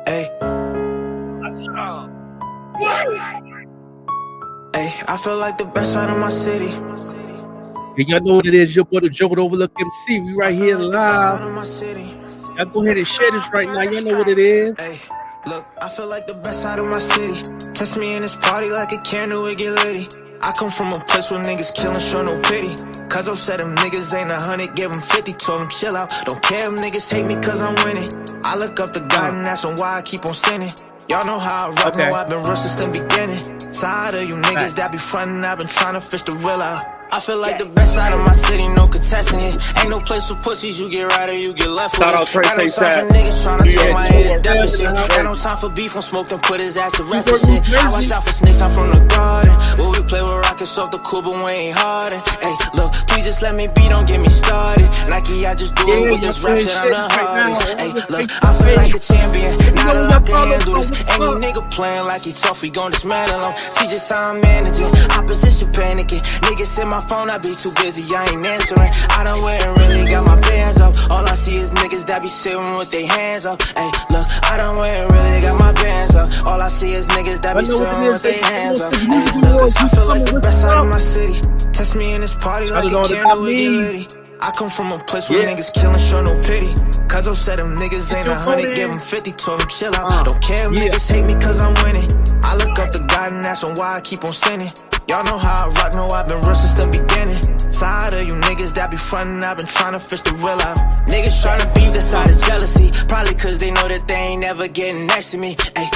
Hey, hey, I feel like the best out of my city. Hey, y'all know what it is. Your boy, the Joker Overlook MC. We right here live. Y'all go ahead and share this right now. Y'all know what it is. Hey, look, I feel like the best out of my city. Test me in this party like a candle, it get litty. I come from a place where niggas killin', show no pity. Cause I said them niggas ain't 100, give them 50, told them chill out. Don't care if niggas hate me cause I'm winning. I look up to God and ask him why I keep on sinning. Y'all know how I rock, know I've been real since the beginning. Tired of you niggas that be frontin', I've been trying to fish the real out. I feel like the best out of my city, no contesting it. Ain't no place for pussies, you get right or you get left with it. Got no time for niggas tryna show my head a deficit. Got no time for beef, I'm smoking, put his ass to rest and shit. I watch out for snakes, I'm from the garden. Where we play with rockets off the cool, but we ain't hardin'. Hey, look, please just let me be, don't get me started. Nike, I just do it with this rap shit, I'm the hardest. Hey, look, I feel like a champion, not allowed to handle this. Ain't no nigga playing like he tough, we gon' dismantle him. See just how I'm managing, opposition panicking. Niggas in my phone, I be too busy, I ain't answering. I done went and really got my bands up. All I see is niggas that be sitting with their hands up. Hey, look, I done went and really got my bands up. All I see is niggas that be sitting with their hands up. Hey, look, I feel like the best out of my city. Test me in this party like a candle, it get litty. I come from a place where niggas killin', show no pity. Cause I said them niggas ain't 100, give them 50, told them chill out. Don't care if niggas hate me cause I'm winning. I look up to God and ask him why I keep on sinning. Y'all know how I rock, know I've been real since the beginning. Tired of you niggas that be frontin', I've been trying to fish the real out. Niggas tryna beef this out of jealousy, probably cause they know that they ain't never getting next to me. Ay,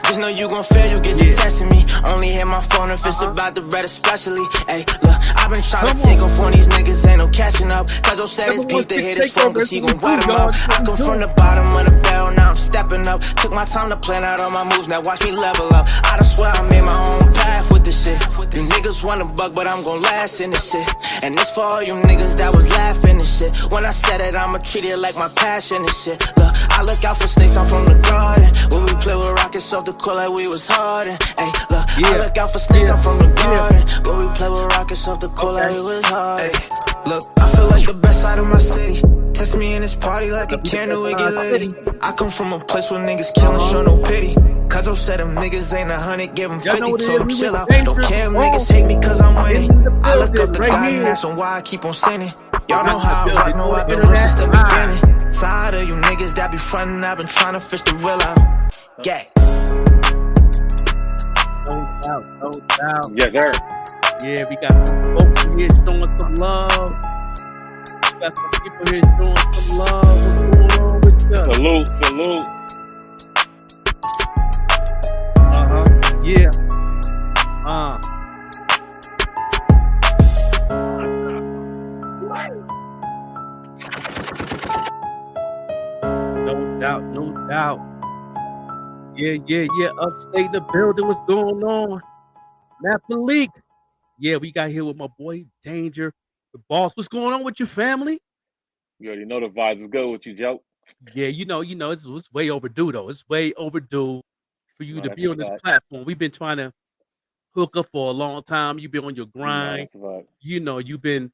just know you gon' fail, you get to testing me. Only hit my phone if it's about the bread especially. Ay, look, I've been tryna take off on these niggas, ain't no catching up. Cause I said it's beef to hit his phone cause he gon' wet him up. I come from the bottom of the barrel, now I'm stepping up. Took my time to plan out all my moves, now watch me level up. I done swear I made my own path with this shit. You niggas want a buck, but I'm gon' last in this shit. And this for all you niggas that was laughing and shit. When I said it, I'ma treat it like my passion and shit. Look, I look out for snakes, I'm from the garden. When we play with rockets off the court like we was hardin'. Hey, look, I look out for snakes, I'm from the garden. When we play with rockets off the court like we was hardin'. Look, I feel like the best out of my city. Test me in this party like a candle, it get litty. I come from a place where niggas killin', show no pity. Cause I said them niggas ain't 100, give them 50, told them chill out. Don't care if niggas hate me cause I'm winning. I look up to God and ask him why I keep on sinning. Y'all know how I rock, know I've been real since the beginning. Tired of you niggas that be frontin', I've been trying to fish the real out. Yeah. No doubt. Yes, sir. Yeah, we got folks here showing some love. We got some people here showing some love. What's going on with you? Salute. Yeah. No doubt. Yeah. Upstate in the building. What's going on? Malik. Yeah, we got here with my boy Danger, the boss. What's going on with your family? You already know the vibes is good with you, Joe. Yeah, you know, it's way overdue though. It's way overdue for you to be on this platform. We've been trying to hook up for a long time. You've been on your grind. You know, you've been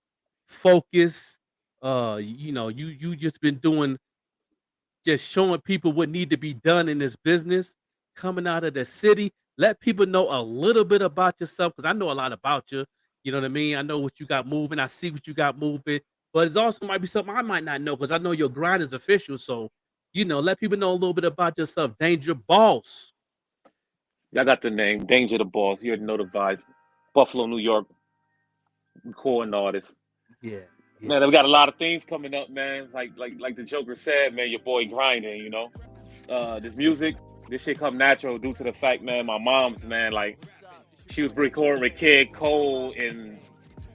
focused. You know, you just been just showing people what need to be done in this business. Coming out of the city, let people know a little bit about yourself because I know a lot about you. You know what I mean? I know what you got moving. I see what you got moving. But it's also might be something I might not know because I know your grind is official. So, you know, let people know a little bit about yourself. Danger Boss. Y'all got the name, Danger the Boss. You already know the vibes. Buffalo, New York, recording artist. Yeah. Man, we got a lot of things coming up, man. Like the Joker said, man, your boy grinding, you know. This music, this shit come natural due to the fact, man, my mom's, man, like, she was recording with Kid Cole in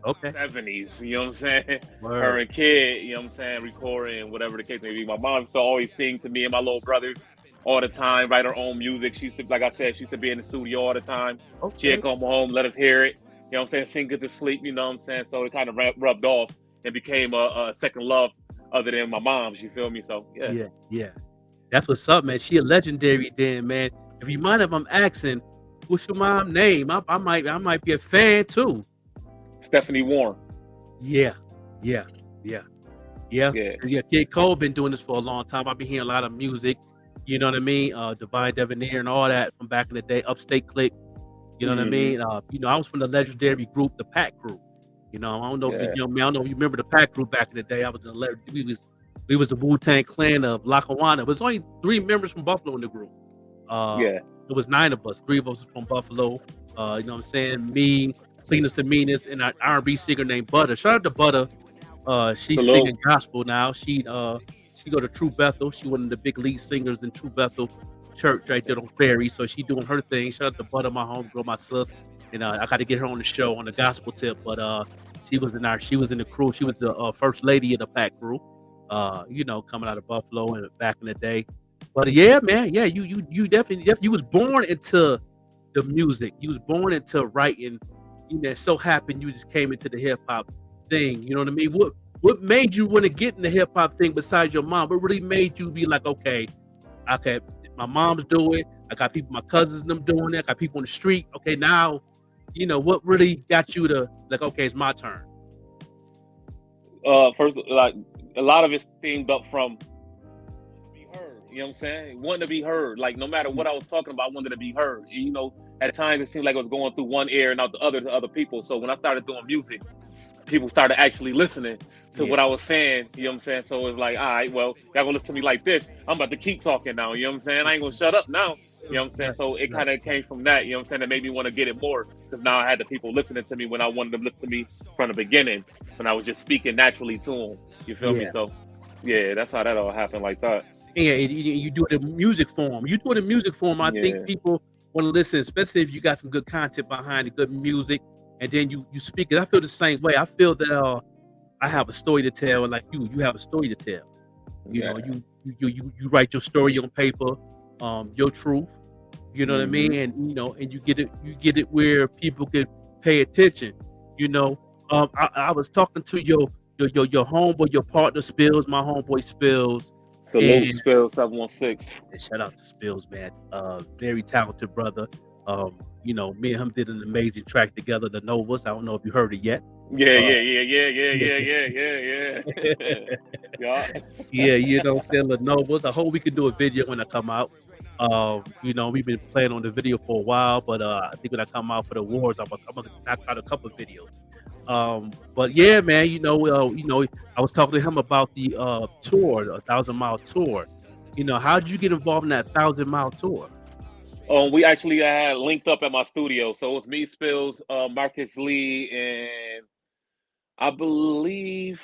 the 70s, you know what I'm saying? Word. Her and Kid, you know what I'm saying, recording, whatever the case may be. My mom used to always sing to me and my little brother all the time, write her own music. She used to, like I said, she used to be in the studio all the time. She'd come home, let us hear it, you know what I'm saying, sing good to sleep, you know what I'm saying? So it kind of rubbed off and became a second love other than my mom's, you feel me? So, Yeah. That's what's up, man. She a legendary then, man. If you mind if I'm asking, what's your mom's name? I might be a fan too. Stephanie Warren. Yeah. Kid Cole been doing this for a long time. I've been hearing a lot of music. You know what I mean? Divine Debonair and all that from back in the day. Upstate Click. You know what I mean? You know, I was from the legendary group, the Pack Group. You know, I don't know if you young man, I don't know if you remember the Pack Group back in the day. I was in the we was the Wu-Tang Clan of Lackawanna. It was only 3 members from Buffalo in the group. It was 9 of us. 3 of us from Buffalo. You know what I'm saying? Me, Cleanest and Meanest, and an R&B singer named Butter. Shout out to Butter. She's singing gospel now. She go to True Bethel. She one of the big lead singers in True Bethel Church right there on Ferry. So she doing her thing. Shout out to Butter, my homegirl, my sis. And I got to get her on the show on the gospel tip. But she was in the crew. She was the first lady of the Pack Group. You know, coming out of Buffalo and back in the day. But yeah, man, yeah, you definitely you was born into the music. You was born into writing. You know, it so happened you just came into the hip hop thing. You know what I mean? What made you want to get in the hip hop thing besides your mom? What really made you be like, okay, my mom's doing it. I got people, my cousins, them doing it. I got people on the street. Okay, now, you know, what really got you to like, okay, it's my turn? First, like a lot of it stemmed up from be heard. You know what I'm saying? Wanting to be heard. Like no matter what I was talking about, I wanted to be heard. You know, at times it seemed like I was going through one ear and out the other to other people. So when I started doing music, people started actually listening to what I was saying. You know what I'm saying? So it was like, all right, well, y'all gonna listen to me like this. I'm about to keep talking now. You know what I'm saying? I ain't gonna shut up now. You know what I'm saying? So it kind of came from that. You know what I'm saying? That made me want to get it more because now I had the people listening to me when I wanted them to listen to me from the beginning, when I was just speaking naturally to them. You feel me? So yeah, that's how that all happened like that. Yeah, you do it in music form. You do it in music form. I think people want to listen, especially if you got some good content behind it, good music, and then you speak it. I feel the same way. I feel that I have a story to tell, and like you have a story to tell. You know, you write your story on paper, your truth. You know what I mean? And you know, and you get it where people can pay attention. You know, I was talking to your homeboy, your partner Spills, my homeboy Spills. Salute Spills 716. Shout out to Spills, man. Very talented brother. You know, me and him did an amazing track together, The Novas. I don't know if you heard it yet. Yeah. Yeah, you know, still The Novas. I hope we can do a video when I come out. You know, we've been playing on the video for a while, but I think when I come out for the awards, I'm gonna knock out a couple of videos. But yeah, man, you know, I was talking to him about the tour, the 1,000-mile tour. You know, how did you get involved in that 1,000-mile tour? We actually had linked up at my studio, so it was me, Spills, Marcus Lee, and I believe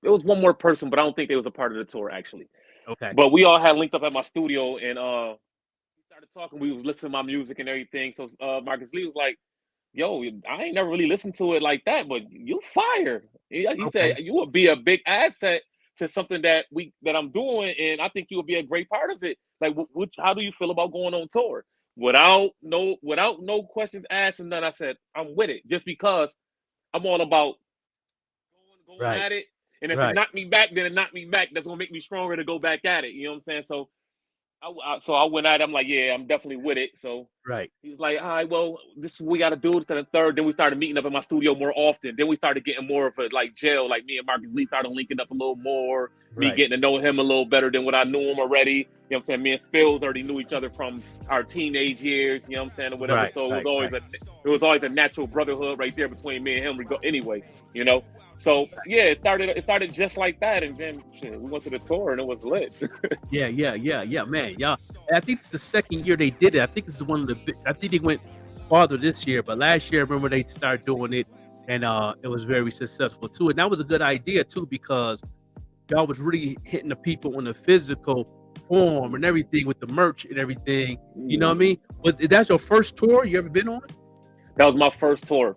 it was one more person, but I don't think they was a part of the tour actually. Okay. But we all had linked up at my studio, and we started talking. We was listening to my music and everything. So Marcus Lee was like, "Yo, I ain't never really listened to it like that, but you fire." He said you would be a big asset to something that I'm doing, and I think you would be a great part of it. Like, how do you feel about going on tour? Without no questions asked and none, I said I'm with it, just because I'm all about going at it. And if it knocked me back, then it knocked me back. That's gonna make me stronger to go back at it. You know what I'm saying? So I went at it. I'm like, yeah, I'm definitely with it. So he was like, all right, well, this is what we got to do. To the third, then we started meeting up in my studio more often. Then we started getting more of a like gel. Like me and Marcus Lee started linking up a little more. Me getting to know him a little better than what I knew him already. You know what I'm saying? Me and Spills already knew each other from our teenage years. You know what I'm saying? Or whatever. So it was always a natural brotherhood right there between me and him. Anyway, you know. So yeah, it started just like that, and then we went to the tour and it was lit. yeah, man, yeah. I think it's the second year they did it. I think this is one of the. I think they went farther this year, but last year I remember they started doing it, and it was very successful too. And that was a good idea too, because y'all was really hitting the people on the physical form and everything with the merch and everything. You know what I mean? Is that your first tour you ever been on? That was my first tour.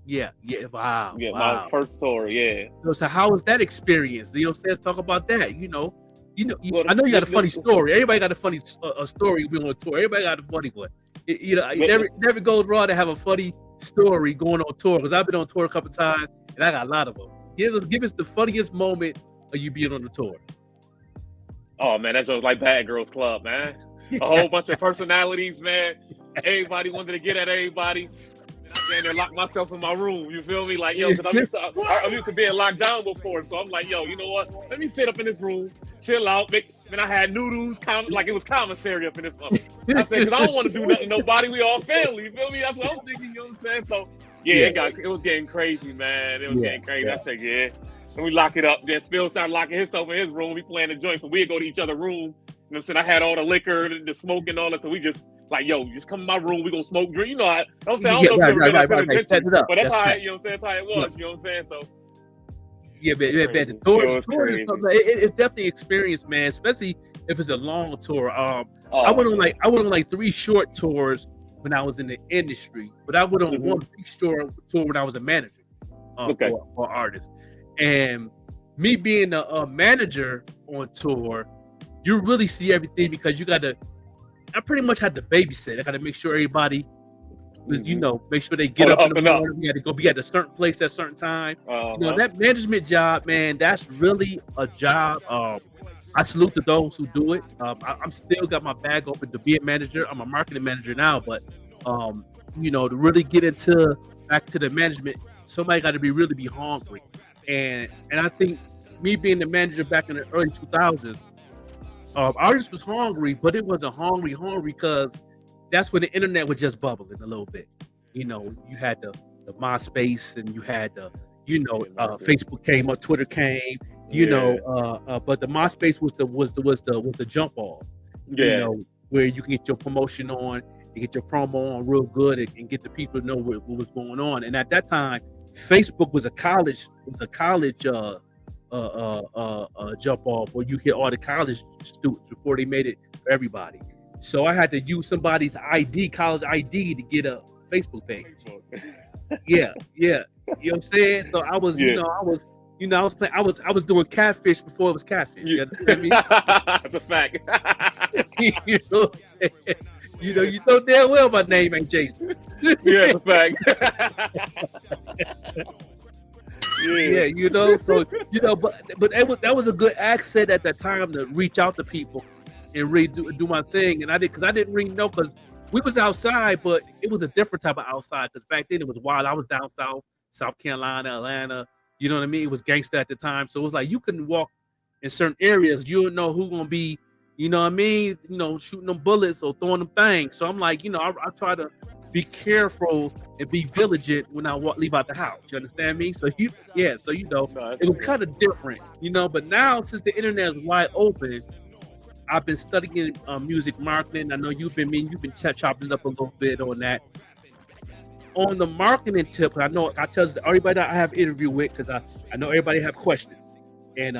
Yeah, wow. Yeah, my first tour, yeah. So how was that experience? You know, let's talk about that. I know you got a funny story. Everybody got a funny story being on a tour. Everybody got a funny one. It never goes wrong to have a funny story going on tour, because I've been on tour a couple times and I got a lot of them. Give us the funniest moment of you being on the tour. Oh man, that was like Bad Girls Club, man. A whole bunch of personalities, man. Everybody wanted to get at everybody. stand there, lock myself in my room. You feel me? Like, yo, because I'm used to being locked down before. So I'm like, yo, you know what? Let me sit up in this room, chill out. Man, I had noodles, like it was commissary up in this mother. I said, because I don't want to do nothing to nobody. We all family. You feel me? That's what I'm thinking. You know what I'm saying? So, yeah. It was getting crazy, man. It was getting crazy. I said, yeah. And we lock it up. Then Spill started locking himself in his room. We playing the joint. So we'd go to each other's room. You know what I'm saying? I had all the liquor, the smoke and all that. So we just, like, yo, just come in my room. We gonna smoke, drink. You know, I don't say I don't know if you're right. But that's how, you know what I'm saying? That's how it was. You know what I'm saying? So. Yeah, man. The tour is something. It's definitely experience, man. Especially if it's a long tour. I went on like 3 short tours when I was in the industry, but I went on one big tour when I was a manager for artists. And me being a manager on tour, you really see everything because I pretty much had to babysit. I got to make sure everybody was, make sure they get up in the morning. We had to go be at a certain place at a certain time. That management job, man, that's really a job. I salute to those who do it. I'm still got my bag open to be a manager. I'm a marketing manager now, but to really get back to the management, somebody got to really be hungry. And I think me being the manager back in the early 2000s, artists was hungry, but it wasn't hungry because that's when the internet was just bubbling a little bit. You had the MySpace and you had the, Facebook came up, Twitter came, but the MySpace was the jump off. Where you can get your promotion on, you get your promo on real good and get the people to know what was going on. And at that time, Facebook was a college jump off where you hit all the college students before they made it for everybody. So I had to use somebody's college ID to get a Facebook page. Yeah. You know what I'm saying? So I was, I was doing catfish before it was catfish. You know what I mean? That's a fact. You know what I'm saying? You know damn well my name ain't Jason. Yeah, it's a fact. So but that was a good accent at that time to reach out to people and really do my thing. And I didn't really know, because we was outside, but it was a different type of outside, because back then it was wild. I was down South Carolina, Atlanta. You know what I mean? It was gangster at the time, so it was like you couldn't walk in certain areas. You don't know who's gonna be, you know what I mean? Shooting them bullets or throwing them things. So I'm like, I try to be careful and be vigilant when I leave out the house. You understand me? So it was kind of different, But now, since the internet is wide open, I've been studying music marketing. I know you've been chopping it up a little bit on that. On the marketing tip, I tell everybody that I have interview with, because I know everybody have questions. And,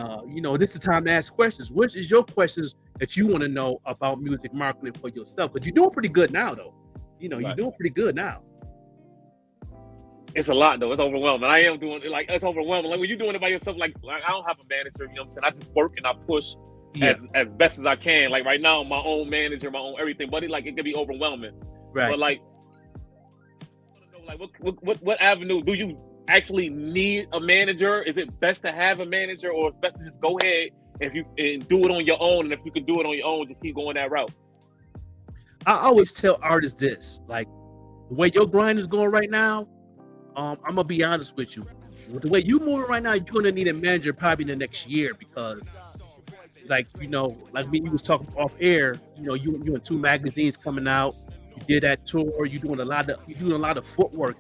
this is the time to ask questions. Which is your questions that you want to know about music marketing for yourself? Because you're doing pretty good now, though. You're doing pretty good now. It's a lot, though. It's overwhelming. I am doing it, like, it's overwhelming. Like, when you're doing it by yourself, like I don't have a manager, you know what I'm saying? I just work and I push as best as I can. Like, right now, I'm my own manager, my own everything. But it can be overwhelming. Right. But, like what avenue do you actually need a manager? Is it best to have a manager, or it's best to just go ahead and do it on your own? And if you can do it on your own, just keep going that route. I always tell artists this, like, the way your grind is going right now, I'm gonna be honest with you. With the way you moving right now, you're gonna need a manager probably in the next year, because, like me, you was talking off air. You in 2 magazines coming out. You did that tour. You're doing a lot of footwork.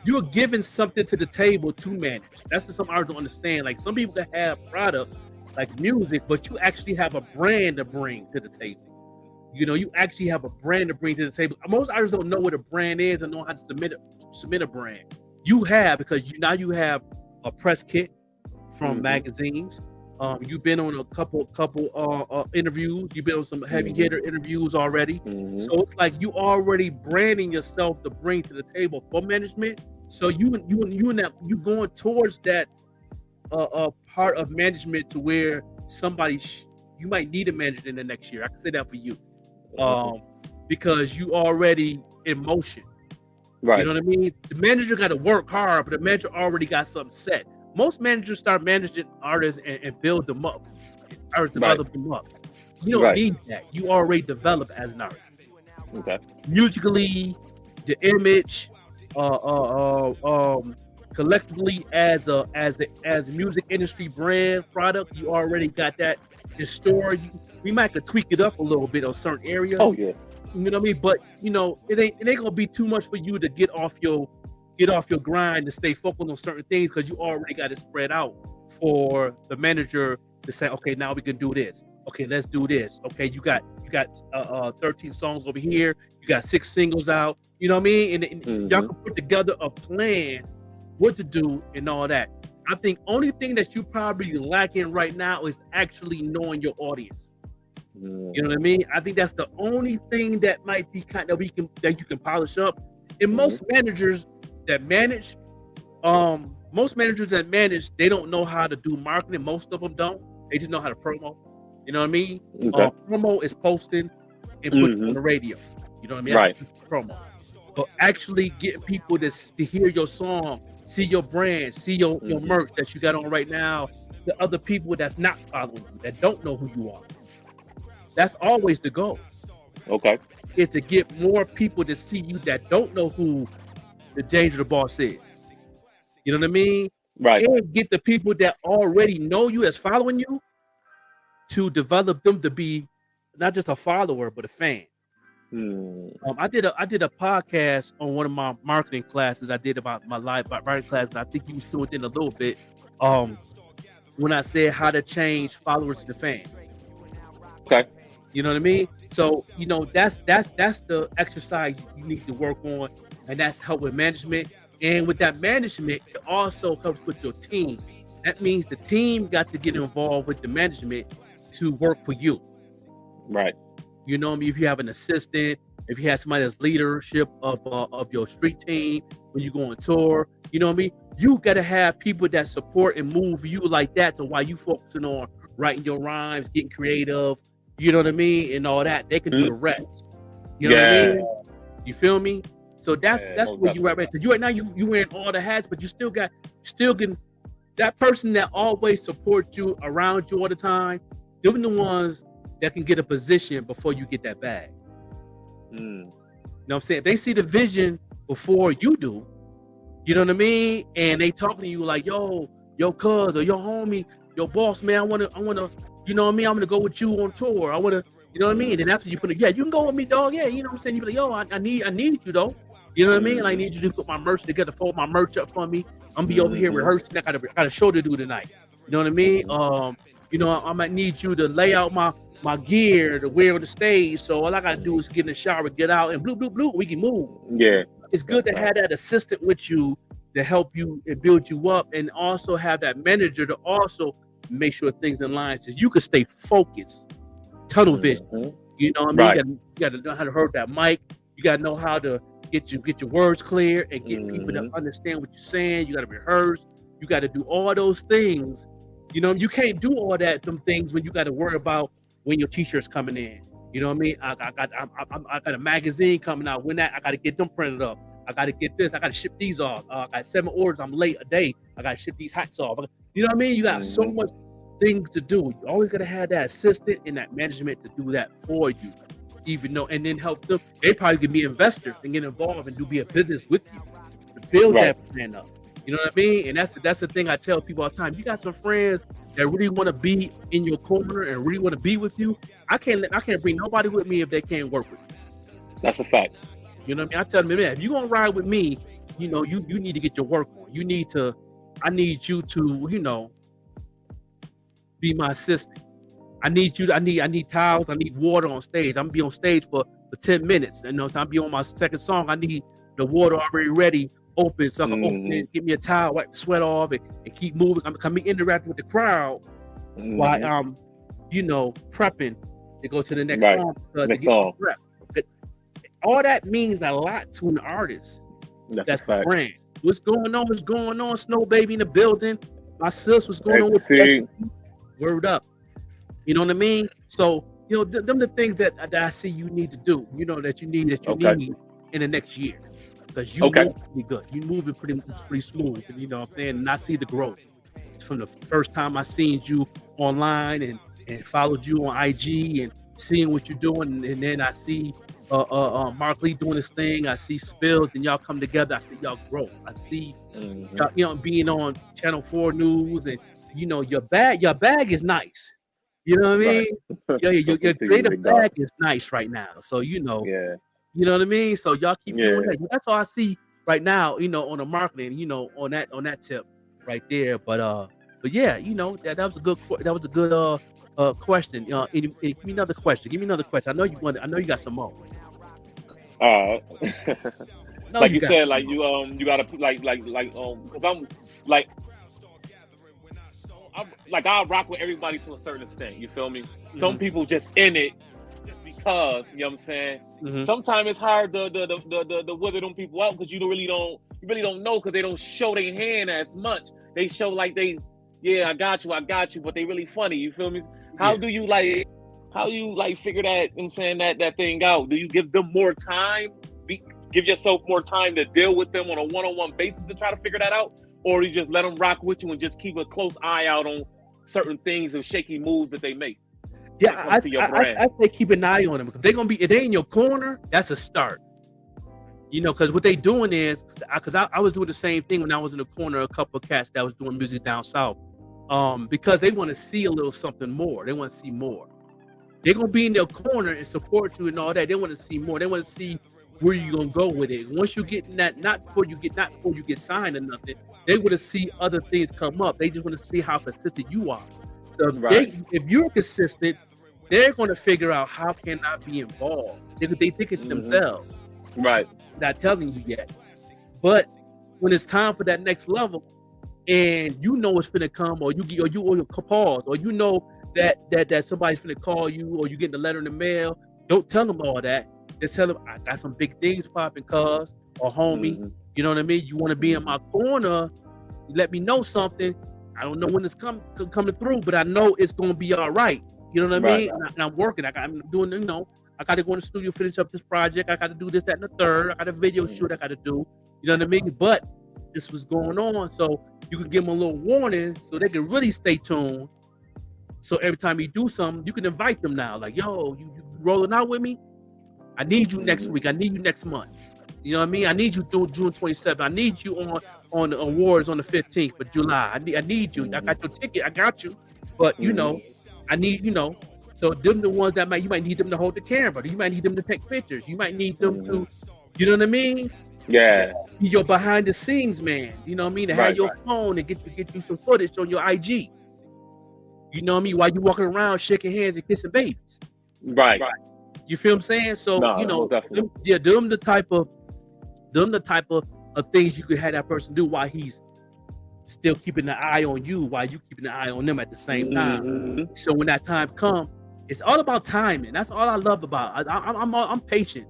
You're giving something to the table to manage. That's what some artists don't understand. Like, some people that have product like music, but you actually have a brand to bring to the table. You actually have a brand to bring to the table. Most artists don't know what a brand is and know how to submit a brand. You have, because now you have a press kit from magazines. You've been on a couple interviews. You've been on some heavy hitter interviews already. So it's like you already branding yourself to bring to the table for management. So you going towards that part of management to where somebody you might need a manager in the next year. I can say that for you, because you already in motion. Right. You know what I mean? The manager got to work hard, but the manager already got something set. Most managers start managing artists and build them up, or develop them up. You don't need that. You already develop as an artist. Okay. Musically, the image, collectively as a music industry brand product, you already got that in store. We might could tweak it up a little bit on certain areas. Oh yeah. You know what I mean? But you know, it ain't gonna be too much for you to get off your grind and stay focused on certain things, because you already got it spread out for the manager to say, okay, now we can do this. Okay, let's do this. Okay, you got 13 songs over here. You got 6 singles out. You know what I mean? And y'all can put together a plan what to do and all that. I think only thing that you probably lacking right now is actually knowing your audience. You know what I mean? I think that's the only thing that might be that you can polish up. And most managers that manage, they don't know how to do marketing. Most of them don't. They just know how to promo. You know what I mean? Okay. Promo is posting and putting on the radio. You know what I mean? Right. Promo. But actually getting people to hear your song, see your brand, see your merch that you got on right now, the other people that's not following you, that don't know who you are. That's always the goal. Okay. Is to get more people to see you that don't know who the Danger the Boss is. You know what I mean? Right. And get the people that already know you, that's following you, to develop them to be not just a follower but a fan. I did a podcast on one of my marketing classes I did about my live writing classes. I think you was tuned in a little bit when I said how to change followers to fans. Okay. You know what I mean? So, you know, that's the exercise you need to work on, and that's help with management. And with that management, it also comes with your team. That means the team got to get involved with the management to work for you. Right. You know what I mean? If you have an assistant, if you have somebody that's leadership of your street team when you go on tour, you know what I mean? You got to have people that support and move you like that, to while you focusing on writing your rhymes, getting creative, you know what I mean, and all that. They can do the rest. You know what I mean? You feel me? So that's where you at, right? Because you right now you wearing all the hats, but you still getting that person that always supports you, around you all the time. They're the ones that can get a position before you get that bag. You know what I'm saying? If they see the vision before you do, you know what I mean? And they talking to you like, yo, cuz, or yo homie, yo boss, man, I wanna, you know what I mean? I'm gonna go with you on tour. I wanna, you know what I mean? And that's what you put it. Yeah, you can go with me, dog. Yeah, you know what I'm saying? You be like, yo, I need you though. You know what I mean? I need you to put my merch together, fold my merch up for me. I'm gonna be over here rehearsing. I got a show to do tonight. You know what I mean? You know, I might need you to lay out my gear to wear on the stage. So all I gotta do is get in the shower, get out, and bloop, we can move. Yeah. It's good to have that assistant with you to help you and build you up, and also have that manager to also make sure things in line so you can stay focused, tunnel vision. You know what I mean? Right. You gotta know how to hold that mic. You gotta know how to get your words clear and get people to understand what you're saying. You gotta rehearse. You gotta do all those things. You know, you can't do all them things when you gotta worry about when your t-shirts coming in. You know what I mean? I got a magazine coming out. When I gotta get them printed up. I gotta get this. I gotta ship these off. I got 7 orders. I'm late a day. I gotta ship these hats off. You know what I mean? You got so much things to do. You always gotta have that assistant and that management to do that for you. Even though, and then help them. They probably can be investors and get involved and be a business with you to build that plan up. You know what I mean? And that's the thing I tell people all the time. You got some friends that really want to be in your corner and really want to be with you. I can't bring nobody with me if they can't work with you. That's a fact. You know what I mean? I tell them, man, if you're gonna ride with me, you know, you need to get your work on. I need you to, you know, be my assistant. I need towels, I need water on stage. I'm gonna be on stage for 10 minutes. You know, so I'm be on my second song. I need the water already ready, open, so I can open it, give me a towel, wipe the sweat off, and keep moving. I'm gonna be interacting with the crowd while I'm, you know, prepping to go to the next song. Next song. All that means a lot to an artist. That's the brand. What's going on? What's going on? Snow Baby in the building. My sis, what's going on with you? Word up. You know what I mean? So, you know, them the things that I see you need to do. You know, that you need in the next year, because you move pretty good. You moving pretty smooth. You know what I'm saying? And I see the growth from the first time I seen you online and followed you on IG and seeing what you're doing, and then I see Mark Lee doing his thing. I see Spills, and y'all come together. I see y'all grow. I see y'all, being on Channel 4 News, and your bag is nice. You know what I mean? Your creative bag is nice right now. So you know what I mean. So y'all keep doing that. That's all I see right now. On the marketing. On that tip right there. But yeah, that was a good question. Give me another question. I know you got some more. No, like you said, like you gotta like because I'm like I rock with everybody to a certain extent. You feel me? Some people just in it just because, you know what I'm saying? Sometimes it's hard to wither them people out because you really don't know because they don't show their hand as much. They show like I got you, but they really funny. You feel me? How do you figure that, you know what I'm saying, that thing out? Do you give them more time? Give yourself more time to deal with them on a one-on-one basis to try to figure that out? Or you just let them rock with you and just keep a close eye out on certain things and shaky moves that they make? Yeah, I say keep an eye on them. If they in your corner, that's a start. Because what they doing is, because I was doing the same thing when I was in the corner of a couple of cats that was doing music down south. Because they want to see a little something more. They want to see more. They're gonna be in their corner and support you and all that. They want to see more. They want to see where you gonna go with it. Once you get in that, not before you get signed or nothing. They want to see other things come up. They just want to see how consistent you are. So if you're consistent, they're going to figure out how can I be involved. They think it themselves. Right. Not telling you yet. But when it's time for that next level, and it's finna come, or you pause, or that somebody's finna call you, or you getting a letter in the mail, don't tell them all that. Just tell them I got some big things popping, cuz, or homie. You know what I mean? You want to be in my corner, you let me know something. I don't know when it's coming through, but I know it's gonna be all right. You know what I mean? And I'm working. I'm doing. I got to go in the studio, finish up this project. I got to do this, that, and the third. I got a video shoot I got to do. You know what I mean? But this was going on, so you can give them a little warning, so they can really stay tuned. So every time you do something, you can invite them now. Like, yo, you rolling out with me? I need you next week. I need you next month. You know what I mean? I need you through June 27th. I need you on the awards on the 15th of July. I need you. I got your ticket. I got you. But I need, so them the ones that you might need them to hold the camera. You might need them to take pictures. You might need them to, you know what I mean? Yeah. Be your behind the scenes man. You know what I mean? To have your phone and get you some footage on your IG. You know what I mean? While you walking around shaking hands and kissing babies. Right. You feel what I'm saying? So them the type of things you could have that person do while he's still keeping an eye on you, while you keeping an eye on them at the same time. So when that time comes, it's all about timing. That's all I love about. I'm patient.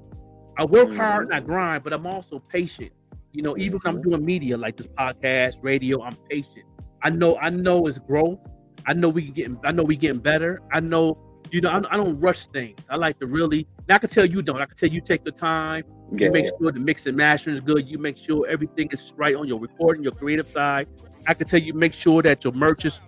I work hard and I grind, but I'm also patient. Even when I'm doing media like this podcast, radio, I'm patient. I know it's growth. I know we getting better. I know. I don't rush things. I like to really. And I can tell you don't. I can tell you take the time. You make sure the mix and mastering is good. You make sure everything is right on your recording, your creative side. I can tell you make sure that your merch is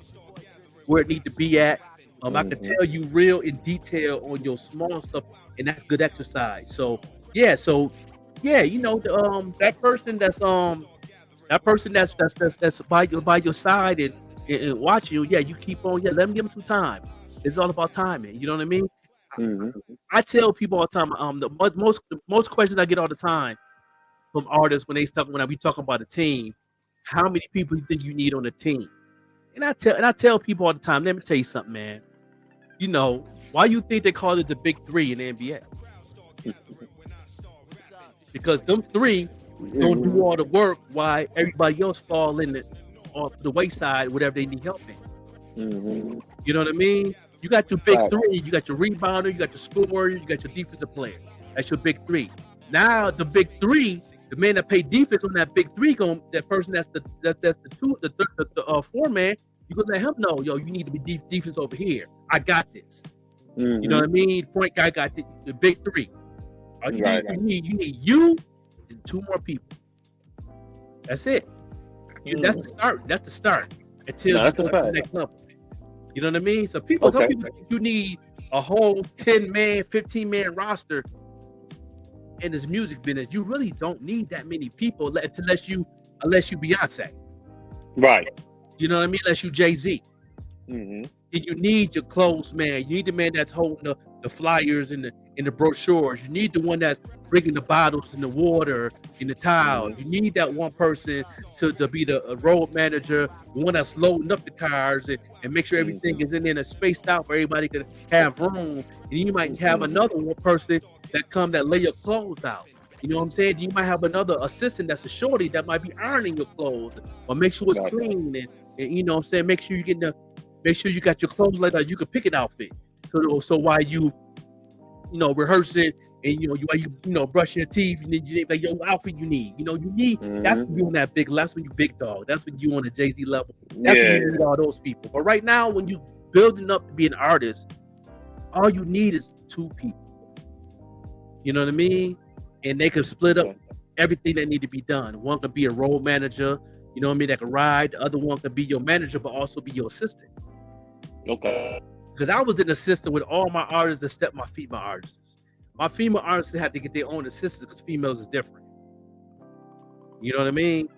where it needs to be at. I can tell you real in detail on your small stuff, and that's good exercise. So that person that's by your side and watching you. Yeah, you keep on. Yeah, let them give them some time. It's all about timing. You know what I mean? I tell people all the time. The most questions I get all the time from artists when we talking about a team. How many people you think you need on a team? And I tell people all the time. Let me tell you something, man. Why you think they call it the big three in the NBA? Because them three don't do all the work while everybody else fall off the wayside, whatever they need help in. You know what I mean? You got your big three. You got your rebounder. You got your scorer. You got your defensive player. That's your big three. Now the big three, the man that play defense on that big three, that person that's the four man, you gonna let him know, yo, you need to be defense over here. I got this. You know what I mean? Point guy got the big three. All you need you and two more people. That's it. That's the start. That's the start until you go to the next level. You know what I mean? So some people think you need a whole 10-man, 15-man roster in this music business, you really don't need that many people unless you Beyonce. Right. You know what I mean? Unless you Jay-Z. Mm-hmm. And you need your clothes man. You need the man that's holding the flyers and the brochures. You need the one that's bringing the bottles and the water and the towels. Mm-hmm. You need that one person to be the road manager, the one that's loading up the cars and make sure everything is in there and spaced out for everybody to have room. And you might have another one person that lay your clothes out. You know what I'm saying? You might have another assistant that's a shorty that might be ironing your clothes or make sure it's clean and you know what I'm saying, make sure you got your clothes like that you can pick an outfit. So while you rehearsing and you brushing your teeth, you like your outfit you need. That's when you on that big. That's when you big dog. That's when you on the Jay-Z level. That's when you need all those people. But right now, when you building up to be an artist, all you need is 2 people. You know what I mean? And they can split up everything that need to be done. One could be a role manager, you know what I mean, that can ride. The other one could be your manager, but also be your assistant. Okay. Because I was an assistant with all my artists except my female artists. My female artists had to get their own assistants because females is different. You know what I mean?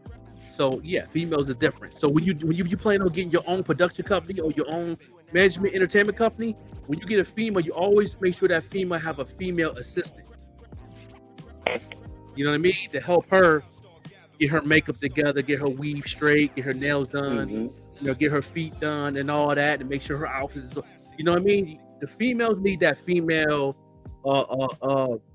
So yeah, females is different. So when you plan on getting your own production company or your own management entertainment company, when you get a female, you always make sure that female have a female assistant. You know what I mean? To help her get her makeup together, get her weave straight, get her nails done, get her feet done and all that, and make sure her outfit is, you know what I mean? The females need that female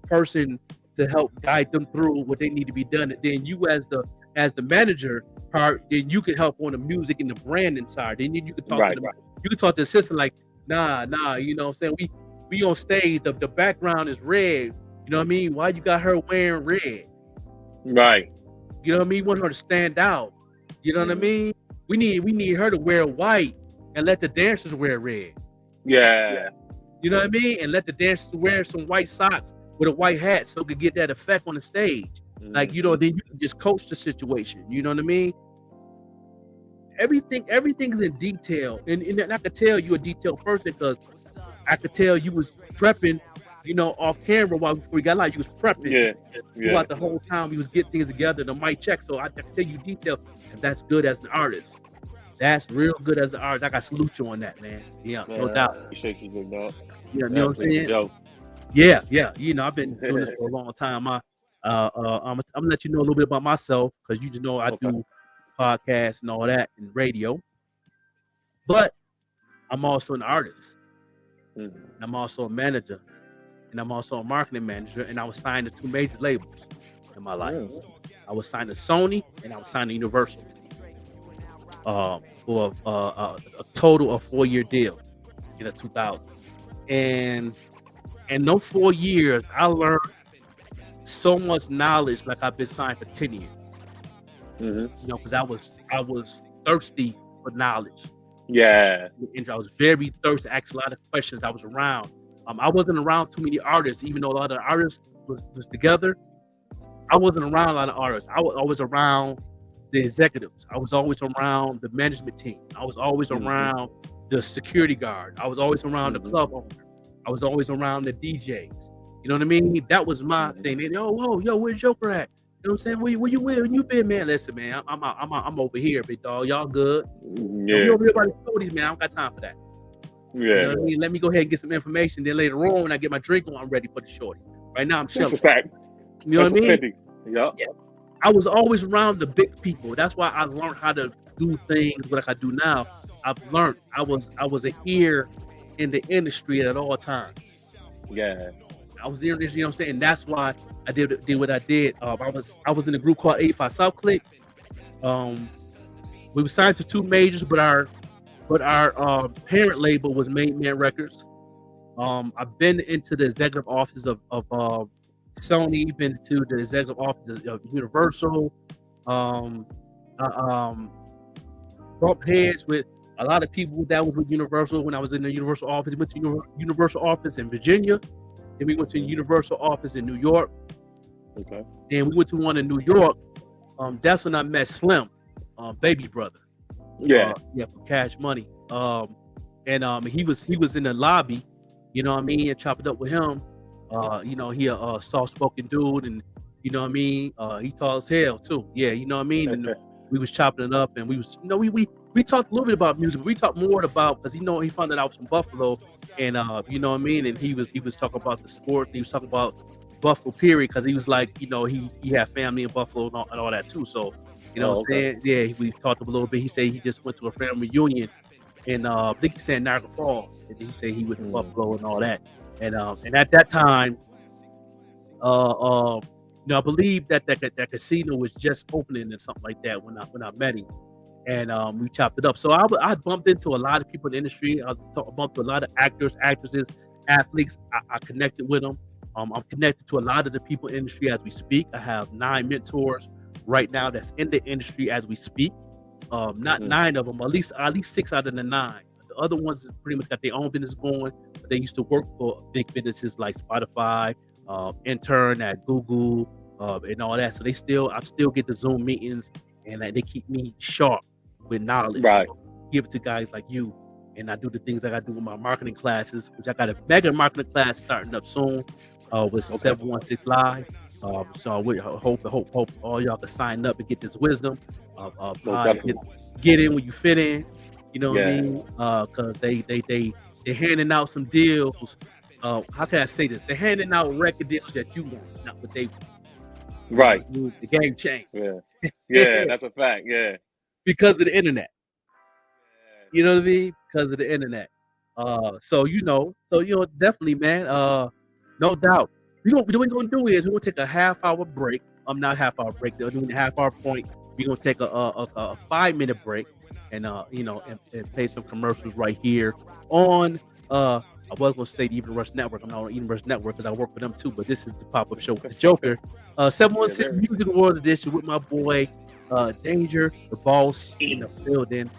person to help guide them through what they need to be done. And then you as the manager part, then you can help on the music and the branding side. Then you can talk to them. You can talk to the assistant like, nah, you know what I'm saying? We on stage, the background is red. You know what I mean? Why you got her wearing red? Right. You know what I mean? We want her to stand out. You know what I mean? We need her to wear white and let the dancers wear red. Yeah. You know what I mean? And let the dancers wear some white socks with a white hat so it could get that effect on the stage. Like, then you can just coach the situation. You know what I mean? Everything's in detail. And I could tell you a detailed person because I could tell you was prepping, off camera before we got live, you was prepping. Throughout the whole time we was getting things together, the mic check. So I can tell you detail, and that's good as an artist. That's real good as an artist. I got to salute you on that, man. Yeah, no doubt. Appreciate you, big dog. Yeah, you know what I'm saying? Yeah. I've been doing this for a long time. I'm gonna let you know a little bit about myself because you know I do podcasts and all that and radio. But I'm also an artist. I'm also a manager. And I'm also a marketing manager, and I was signed to 2 major labels in my life. I was signed to Sony, and I was signed to Universal for a total of 4-year deal in the 2000s. And in those 4 years, I learned so much knowledge, like I've been signed for 10 years. Because I was thirsty for knowledge. Yeah. And I was very thirsty, asked a lot of questions. I was around. I wasn't around too many artists, even though a lot of the artists was together. I wasn't around a lot of artists. I was around the executives. I was always around the management team. I was always around the security guard. I was always around the club owner. I was always around the DJs. You know what I mean? That was my thing. And, yo, where's Joker at? You know what I'm saying? Where you been, man? Listen, man, I'm over here, big dog. Y'all good? We over here by the shorties, man. I don't got time for that. Yeah. You know what I mean? Let me go ahead and get some information. Then later on, when I get my drink on, I'm ready for the shorty. Right now, I'm chilling. That's a fact. You know what I mean? Yeah. I was always around the big people. That's why I learned how to do things like I do now. I've learned. I was an ear in the industry at all times. Yeah. I was there, you know what I'm saying? That's why I did what I did. I was in a group called 85 South Click. We were signed to 2 majors, but our parent label was Main Man Records. I've been into the executive office of Sony, been to the executive office of Universal. Bump heads with a lot of people that was with Universal when I was in the Universal office. We went to Universal office in Virginia. Then we went to the Universal office in New York. Okay. Then we went to one in New York. That's when I met Slim, baby brother. For Cash Money. And he was in the lobby, you know what I mean, and chopped it up with him. He a soft-spoken dude, and you know what I mean. He tall as hell too. Yeah, you know what I mean. And we was chopping it up, and we was, we talked a little bit about music, but we talked more about, because he found that I was from Buffalo, and you know what I mean. And he was talking about the sport. He was talking about Buffalo period, because he was like, he had family in Buffalo and all that too. So you know what I'm saying. Yeah, we talked a little bit. He said he just went to a family reunion, and I think he said Niagara Falls, and he said he went to Buffalo and all that. And at that time, I believe that casino was just opening and something like that when I met him, and we chopped it up. So I bumped into a lot of people in the industry. I bumped into a lot of actors, actresses, athletes. I connected with them. I'm connected to a lot of the people in the industry as we speak. I have 9 mentors right now that's in the industry as we speak. Not 9 of them, at least 6 out of the 9. The other ones pretty much got their own business going. But they used to work for big businesses like Spotify, intern at Google, and all that. So I still get the Zoom meetings, and they keep me sharp with knowledge. Right. So give it to guys like you, and I do the things that I do with my marketing classes, which I got a mega marketing class starting up soon with 716 Live. So we hope all y'all can sign up and get this wisdom of get in when you fit in. You know what I mean? Because they're handing out some deals. How can I say this? They're handing out record deals that you want, not what they want. Right. The game changed. Yeah, that's a fact. Yeah. Because of the internet. You know what I mean? Because of the internet. So definitely, man. No doubt. What we're gonna do is we're gonna take a half-hour break. Not half-hour break. They're doing a half-hour point. We're gonna take a 5-minute break, and and play some commercials right here on I was gonna say the Even Rush Network. I'm not on Even Rush Network because I work for them too, but this is the pop-up show with the Joker. 716 Music Awards edition with my boy Danger, the boss in the building,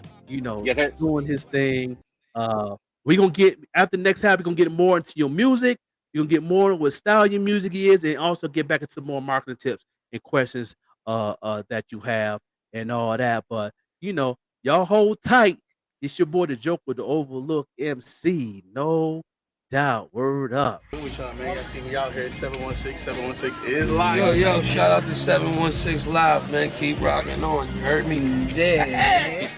doing his thing. We're gonna get, after the next half, we're gonna get more into your music. You're gonna get more what style your music is, and also get back into more marketing tips and questions that you have and all that. But y'all hold tight. It's your boy the Joker, the Overlook MC. No doubt. Word up. What's up, man? Y'all see me out here. 716. 716 is live. Yo, shout out to 716 Live, man. Keep rocking on. You heard me? Yeah.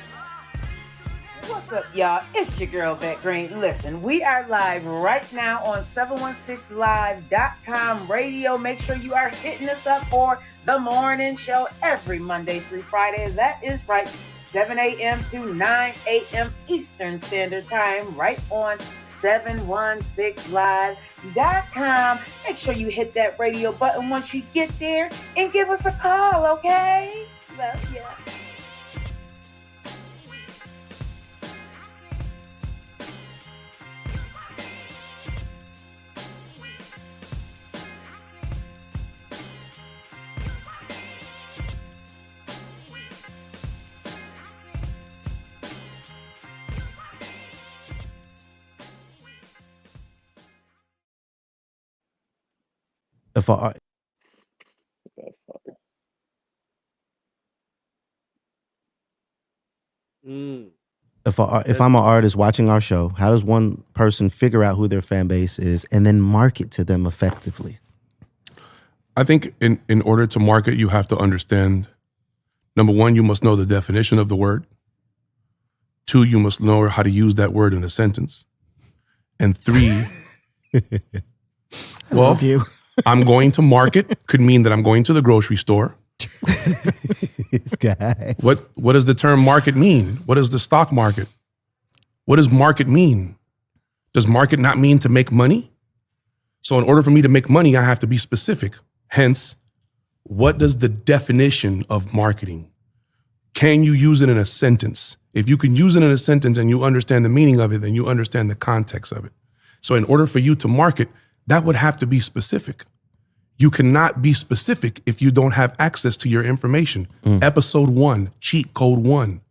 What's up, y'all? It's your girl, Vette Green. Listen, we are live right now on 716live.com radio. Make sure you are hitting us up for the morning show every Monday through Friday. That is right. 7 a.m. to 9 a.m. Eastern Standard Time, right on 716live.com. Make sure you hit that radio button once you get there and give us a call, okay? Love ya. If I'm an artist watching our show, how does one person figure out who their fan base is and then market to them effectively? I think in order to market, you have to understand, number one, you must know the definition of the word. 2, you must know how to use that word in a sentence. And 3, well, I'm going to market could mean that I'm going to the grocery store. This guy. What does the term market mean? What is the stock market? What does market mean? Does market not mean to make money? So in order for me to make money, I have to be specific. Hence, what does the definition of marketing? Can you use it in a sentence? If you can use it in a sentence and you understand the meaning of it, then you understand the context of it. So in order for you to market, that would have to be specific. You cannot be specific if you don't have access to your information. Episode 1, cheat code 1.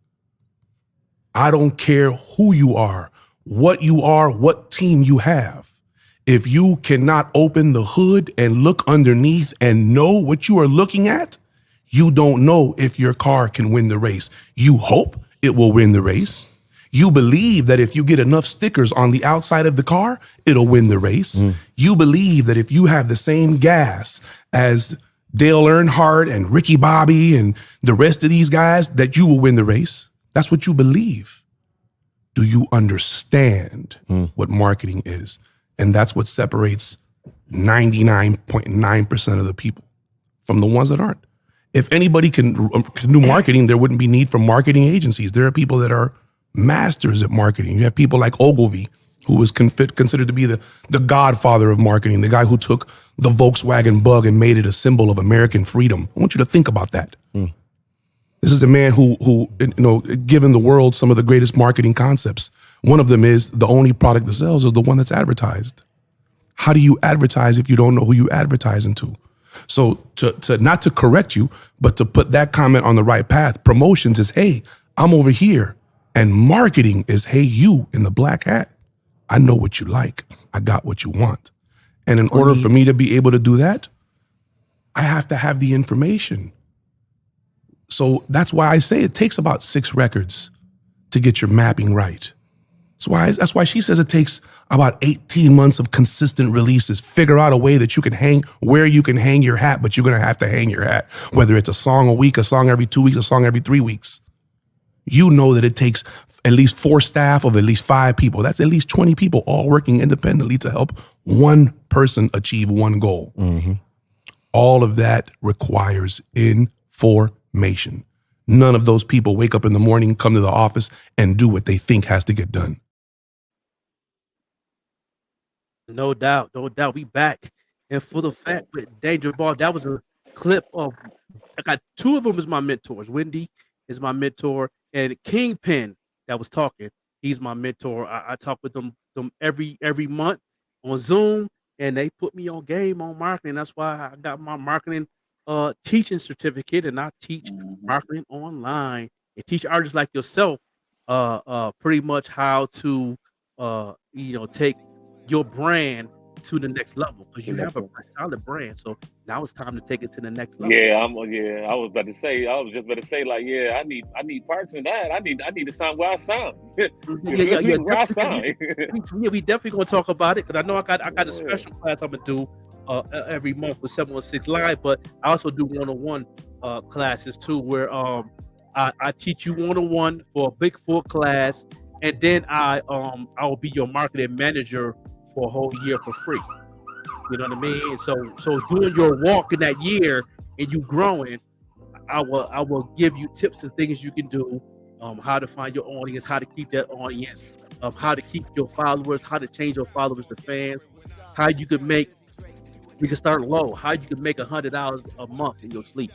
I don't care who you are, what team you have. If you cannot open the hood and look underneath and know what you are looking at, you don't know if your car can win the race. You hope it will win the race. You believe that if you get enough stickers on the outside of the car, it'll win the race. You believe that if you have the same gas as Dale Earnhardt and Ricky Bobby and the rest of these guys, that you will win the race. That's what you believe. Do you understand what marketing is? And that's what separates 99.9% of the people from the ones that aren't. If anybody can do marketing, there wouldn't be need for marketing agencies. There are people that are masters at marketing. You have people like Ogilvy, who was considered to be the godfather of marketing, the guy who took the Volkswagen Bug and made it a symbol of American freedom. I want you to think about that. This is a man who given the world some of the greatest marketing concepts. One of them is the only product that sells is the one that's advertised. How do you advertise if you don't know who you're advertising to? So to not to correct you, but to put that comment on the right path. Promotions is, hey, I'm over here. And marketing is, hey, you in the black hat. I know what you like. I got what you want. And in order for me to be able to do that, I have to have the information. So that's why I say it takes about 6 records to get your mapping right. That's why she says it takes about 18 months of consistent releases. Figure out a way that you can hang, where you can hang your hat, but you're going to have to hang your hat. Whether it's a song a week, a song every 2 weeks, a song every 3 weeks. You know that it takes at least 4 staff of at least 5 people. That's at least 20 people all working independently to help one person achieve one goal. All of that requires information. None of those people wake up in the morning, come to the office, and do what they think has to get done. No doubt, no doubt. We back. And for the fact with Danger Ball, that was a clip of, I got 2 of them as my mentors. Wendy is my mentor, and Kingpin that was talking, he's my mentor. I talk with them every month on Zoom, and they put me on game on marketing. That's why I got my marketing teaching certificate, and I teach marketing online and teach artists like yourself pretty much how to take your brand to the next level, because you have a solid brand. So now it's time to take it to the next level. I was just about to say, like, I need parts in that. I need to sign where I sign. Where I sign. We definitely gonna talk about it, because I know I got a special class I'm gonna do every month with 716 Live, but I also do one-on-one classes too, where I teach you one-on-one for a big full class, and then I will be your marketing manager for a whole year for free. You know what I mean? So doing your walk in that year and you growing, I will give you tips and things you can do, how to find your audience, how to keep that audience, how to keep your followers, how to change your followers to fans, how you can start low, how you can make $100 a month in your sleep,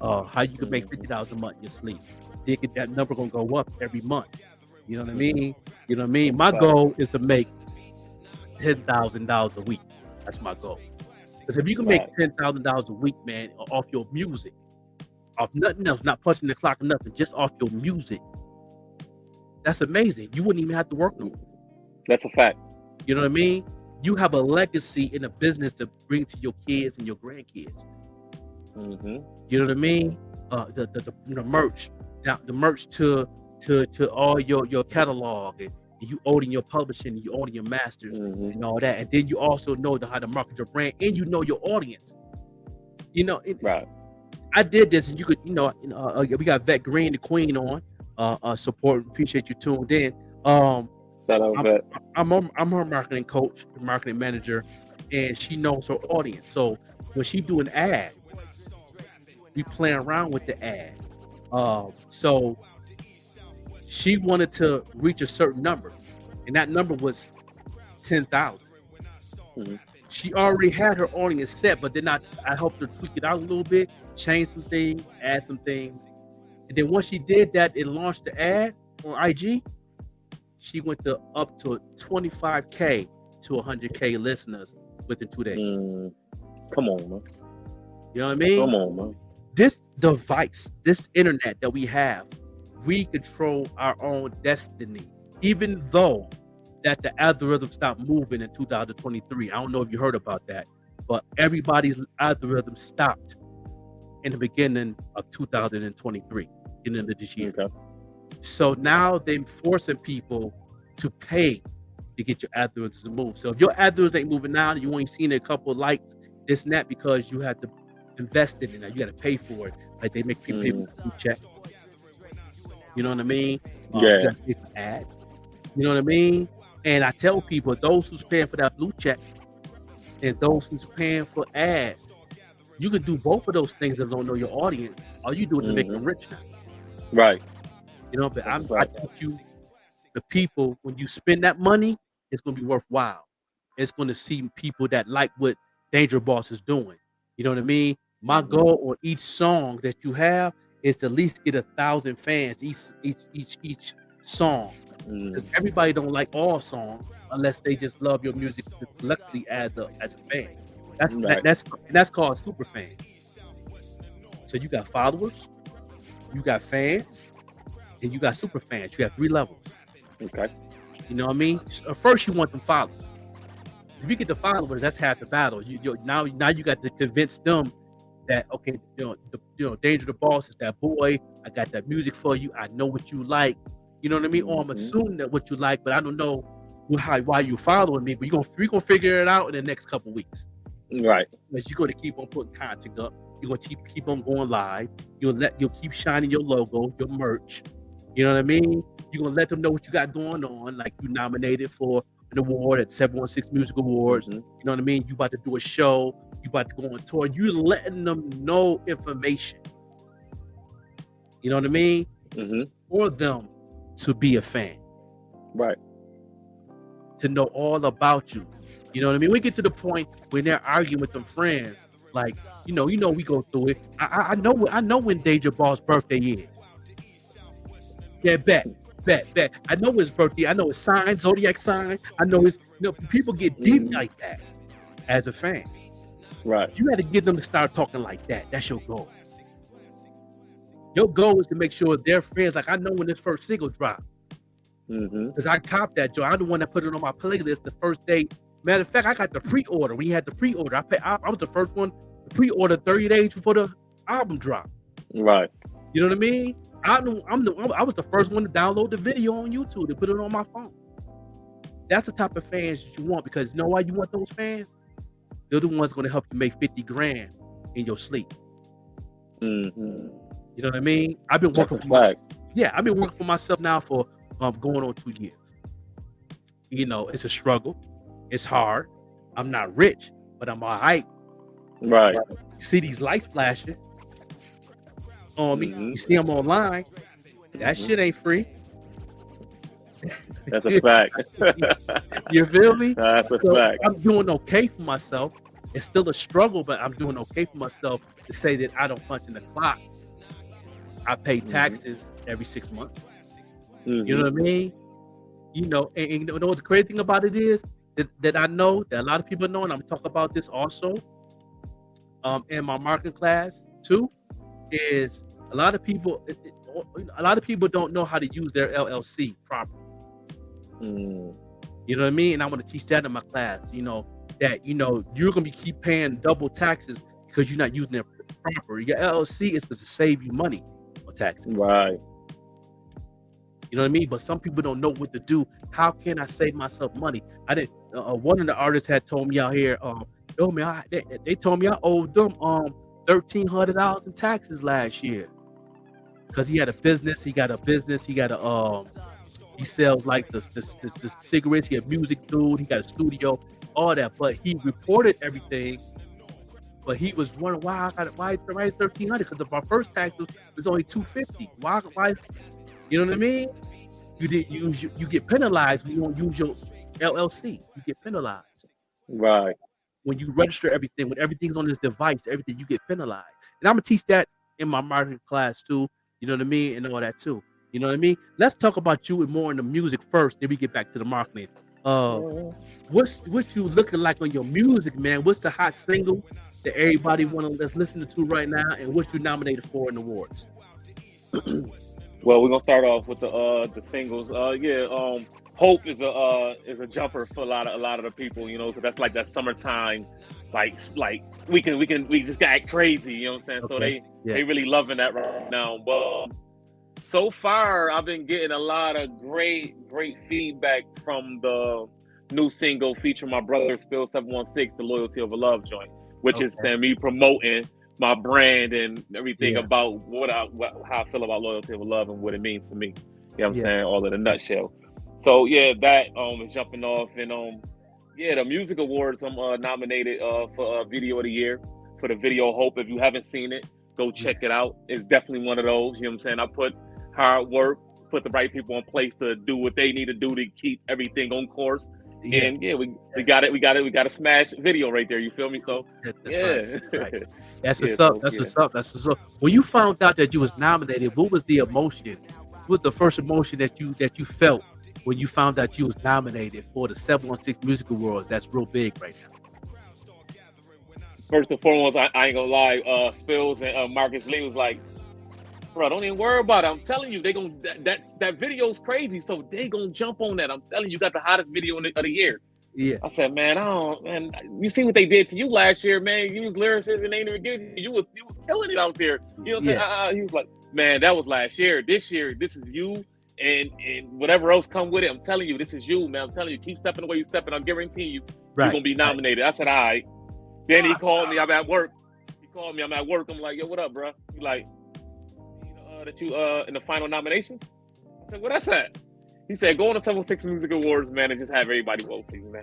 how you can make $50 a month in your sleep. Thinking that number gonna go up every month. You know what I mean? You know what I mean? My goal is to make $10,000 a week. That's my goal. Because if you can make $10,000 a week, man, off your music, off nothing else, not punching the clock or nothing, just off your music, that's amazing. You wouldn't even have to work no more. That's a fact. You know what I mean? You have a legacy in a business to bring to your kids and your grandkids. You know what I mean? The merch, the merch to all your catalog, and you owning your publishing, and you owning your masters and all that, and then you also know how to market your brand, and you know your audience. Right. I did this, and you could, we got Vet Green, the Queen, on support. Appreciate you tuned in. I'm her marketing coach, marketing manager, and she knows her audience. So when she do an ad, we play around with the ad. So she wanted to reach a certain number, and that number was 10,000. She already had her audience set, but then I helped her tweak it out a little bit, change some things, add some things. And then once she did that and launched the ad on IG, she went up to 25K to 100K listeners within 2 days. Come on, man. You know what I mean? Come on, man. This device, this internet that we have, we control our own destiny. Even though that the algorithm stopped moving in 2023. I don't know if you heard about that, but everybody's algorithm stopped in the beginning of 2023, beginning of this year. So now they're forcing people to pay to get your algorithms to move. So if your algorithms ain't moving now, you only seen a couple of likes, this and that, because you have to invest in it. Now you got to pay for it. Like they make people pay for the blue check. You know what I mean? You got to pay for ads. You know what I mean? And I tell people, those who's paying for that blue check and those who's paying for ads, you can do both of those things and don't know your audience. All you do is to make them rich now. Right. You know, but I teach you, the people, when you spend that money, it's going to be worthwhile. It's going to see people that like what Danger Boss is doing. You know what I mean? My goal on each song that you have is to at least get 1,000 fans each song. Because everybody don't like all songs unless they just love your music collectively as a fan. That's called super fan. So you got followers, you got fans, and you got super fans. You have 3 levels. Okay. You know what I mean? First, you want them followers. If you get the followers, that's half the battle. Now you got to convince them that, okay, Danger the Boss is that boy. I got that music for you. I know what you like. You know what I mean? Or I'm assuming that what you like, but I don't know why you following me. But we're gonna figure it out in the next couple weeks. Right. Because you're gonna keep on putting content up. You're gonna keep on going live. You'll keep shining your logo, your merch. You know what I mean? You're gonna let them know what you got going on. Like you nominated for an award at 716 Music Awards. You know what I mean? You about to do a show. You about to go on tour. You letting them know information. You know what I mean? For them to be a fan. Right. To know all about you. You know what I mean? We get to the point when they're arguing with them friends. Like, you know, we go through it. I know when Danger Boss' birthday is. Yeah, bet. I know his birthday. I know his sign, zodiac sign. I know his. People get deep like that as a fan. Right. You got to get them to start talking like that. That's your goal. Your goal is to make sure their friends, like I know when this first single dropped. Because I copped that joint. I'm the one that put it on my playlist the first day. Matter of fact, I got the pre-order. We had the pre-order. I was the first one to pre-order 30 days before the album dropped. Right. You know what I mean? I was the first one to download the video on YouTube and put it on my phone. That's the type of fans that you want, because you know why you want those fans? They're the ones going to help you make 50 grand in your sleep. You know what I mean? I've been working for myself now for going on 2 years. You know, it's a struggle. It's hard. I'm not rich, but I'm all right. Right. You see these lights flashing on me. You see them online. That shit ain't free. That's a fact. You feel me? That's a fact. I'm doing okay for myself. It's still a struggle, but I'm doing okay for myself to say that I don't punch in the clock. I pay taxes every 6 months. You know what I mean? You know, and you know what the crazy thing about it is that I know that a lot of people know, and I'm talking about this also in my marketing class too, is a lot of people don't know how to use their LLC properly. You know what I mean? And I want to teach that in my class. You know that you're gonna keep paying double taxes because you're not using it proper. Your LLC is supposed to save you money on taxes. Right. You know what I mean? But some people don't know what to do. How can I save myself money? I didn't. One of the artists had told me out here, "Yo, man, they told me I owed them $1,300 in taxes last year because he had a business. He got a business. He got a he sells like the cigarettes. He a music dude. He got a studio, all that. But he reported everything. But he was wondering why is $1,300? Because of our first tax was only $250. Why? You know what I mean? You get penalized when you don't use your LLC. You get penalized. Right. When you register everything, when everything's on this device, everything, you get penalized. And I'm gonna teach that in my marketing class too. You know what I mean? And all that too. You know what I mean? Let's talk about you and more in the music first, then we get back to the marketing. What's you looking like on your music, man? What's the hot single that everybody that's listening to right now, and what you nominated for in the awards? Well, we're gonna start off with the singles. Hope is a jumper for a lot of the people, you know, because that's like that summertime, like we just got crazy, you know what I'm saying? Okay. So they really loving that right now. But So far, I've been getting a lot of great feedback from the new single featuring my brother Spill 716, The Loyalty of a Love joint, which is me promoting my brand and everything about how I feel about Loyalty of a Love and what it means to me. You know what I'm saying? All in a nutshell. So yeah, that is jumping off. And the music awards, I'm nominated for Video of the Year for the video Hope. If you haven't seen it, go check it out. It's definitely one of those. You know what I'm saying? I put hard work, put the right people in place to do what they need to do to keep everything on course. And we got a smash video right there. You feel me? So right. That's what's up. That's what's up. That's what's up. When you found out that you was nominated, what was the emotion? What was the first emotion that you felt when you found out you was nominated for the 716 Music Awards? That's real big right now. First and foremost, I ain't gonna lie. Spills and Marcus Lee was like, bro, don't even worry about it. I'm telling you, they gonna that video's crazy, so they gonna jump on that. I'm telling you, got the hottest video of the year. Yeah. I said, man, you see what they did to you last year, man. You was lyricist and they didn't even give it to you. You was killing it out there. You know what I'm saying? He was like, man, that was last year. This year, this is you and whatever else come with it. I'm telling you, this is you, man. I'm telling you, keep stepping the way you're stepping. I'm guaranteeing you, you're gonna be nominated. I said, all right. Then he called me. I'm at work. I'm at work. I'm like, yo, what up, bro? He like, that you in the final nomination? I said, what that's at? He said, go on the 716 Music Awards, man, and just have everybody vote for you, man.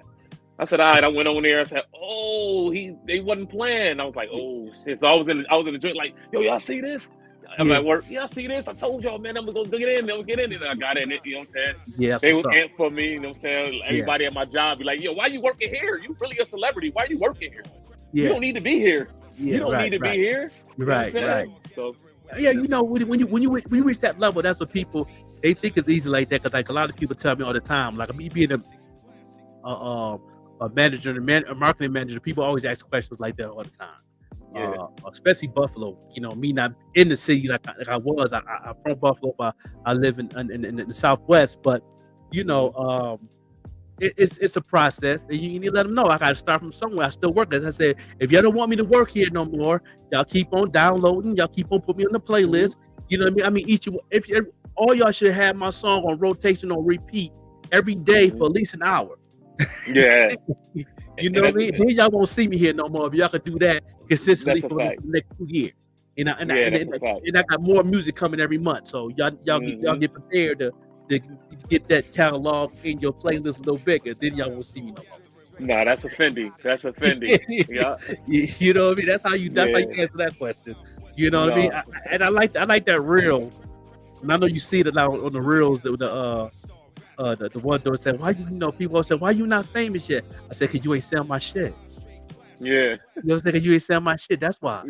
I said, all right. I went on there. I said, oh, they wasn't playing. I was like, oh shit. So I was in the joint like, yo, y'all see this? I'm at work. Yeah, I see this. I told y'all, man, I'm gonna get in. I'm gonna get in. And I got in it. You know what I'm saying? Yeah. They was amped for me. You know what I'm saying? Everybody at my job be like, yo, why you working here? You really a celebrity. Why you working here? You don't need to be here. You don't need to be here. Right. So yeah, when you reach that level, that's what people they think is easy like that. Because like a lot of people tell me all the time, like me being a manager and a marketing manager, people always ask questions like that all the time. Especially Buffalo. Me not in the city like I was. I'm from Buffalo, but I live in the Southwest. But it's a process, and you need to let them know I got to start from somewhere. I still work. As I said, if y'all don't want me to work here no more, y'all keep on downloading. Y'all keep on putting me on the playlist. You know what I mean? All y'all should have my song on rotation on repeat every day for at least an hour. Yeah. You know what I mean? Then y'all won't see me here no more if y'all could do that consistently for the next 2 years. And I got more music coming every month, so y'all get prepared to get that catalog in your playlist a little bigger. Then y'all won't see me no more. Nah, that's offending. Yeah. You know what I mean? That's how you answer that question. You know what I mean? I like that reel. And I know you see it now on the reels. The one that said, "Why people said, why you not famous yet?" I said, "Cause you ain't sell my shit." Yeah. You know what I'm saying? Cause you ain't sell my shit. That's why.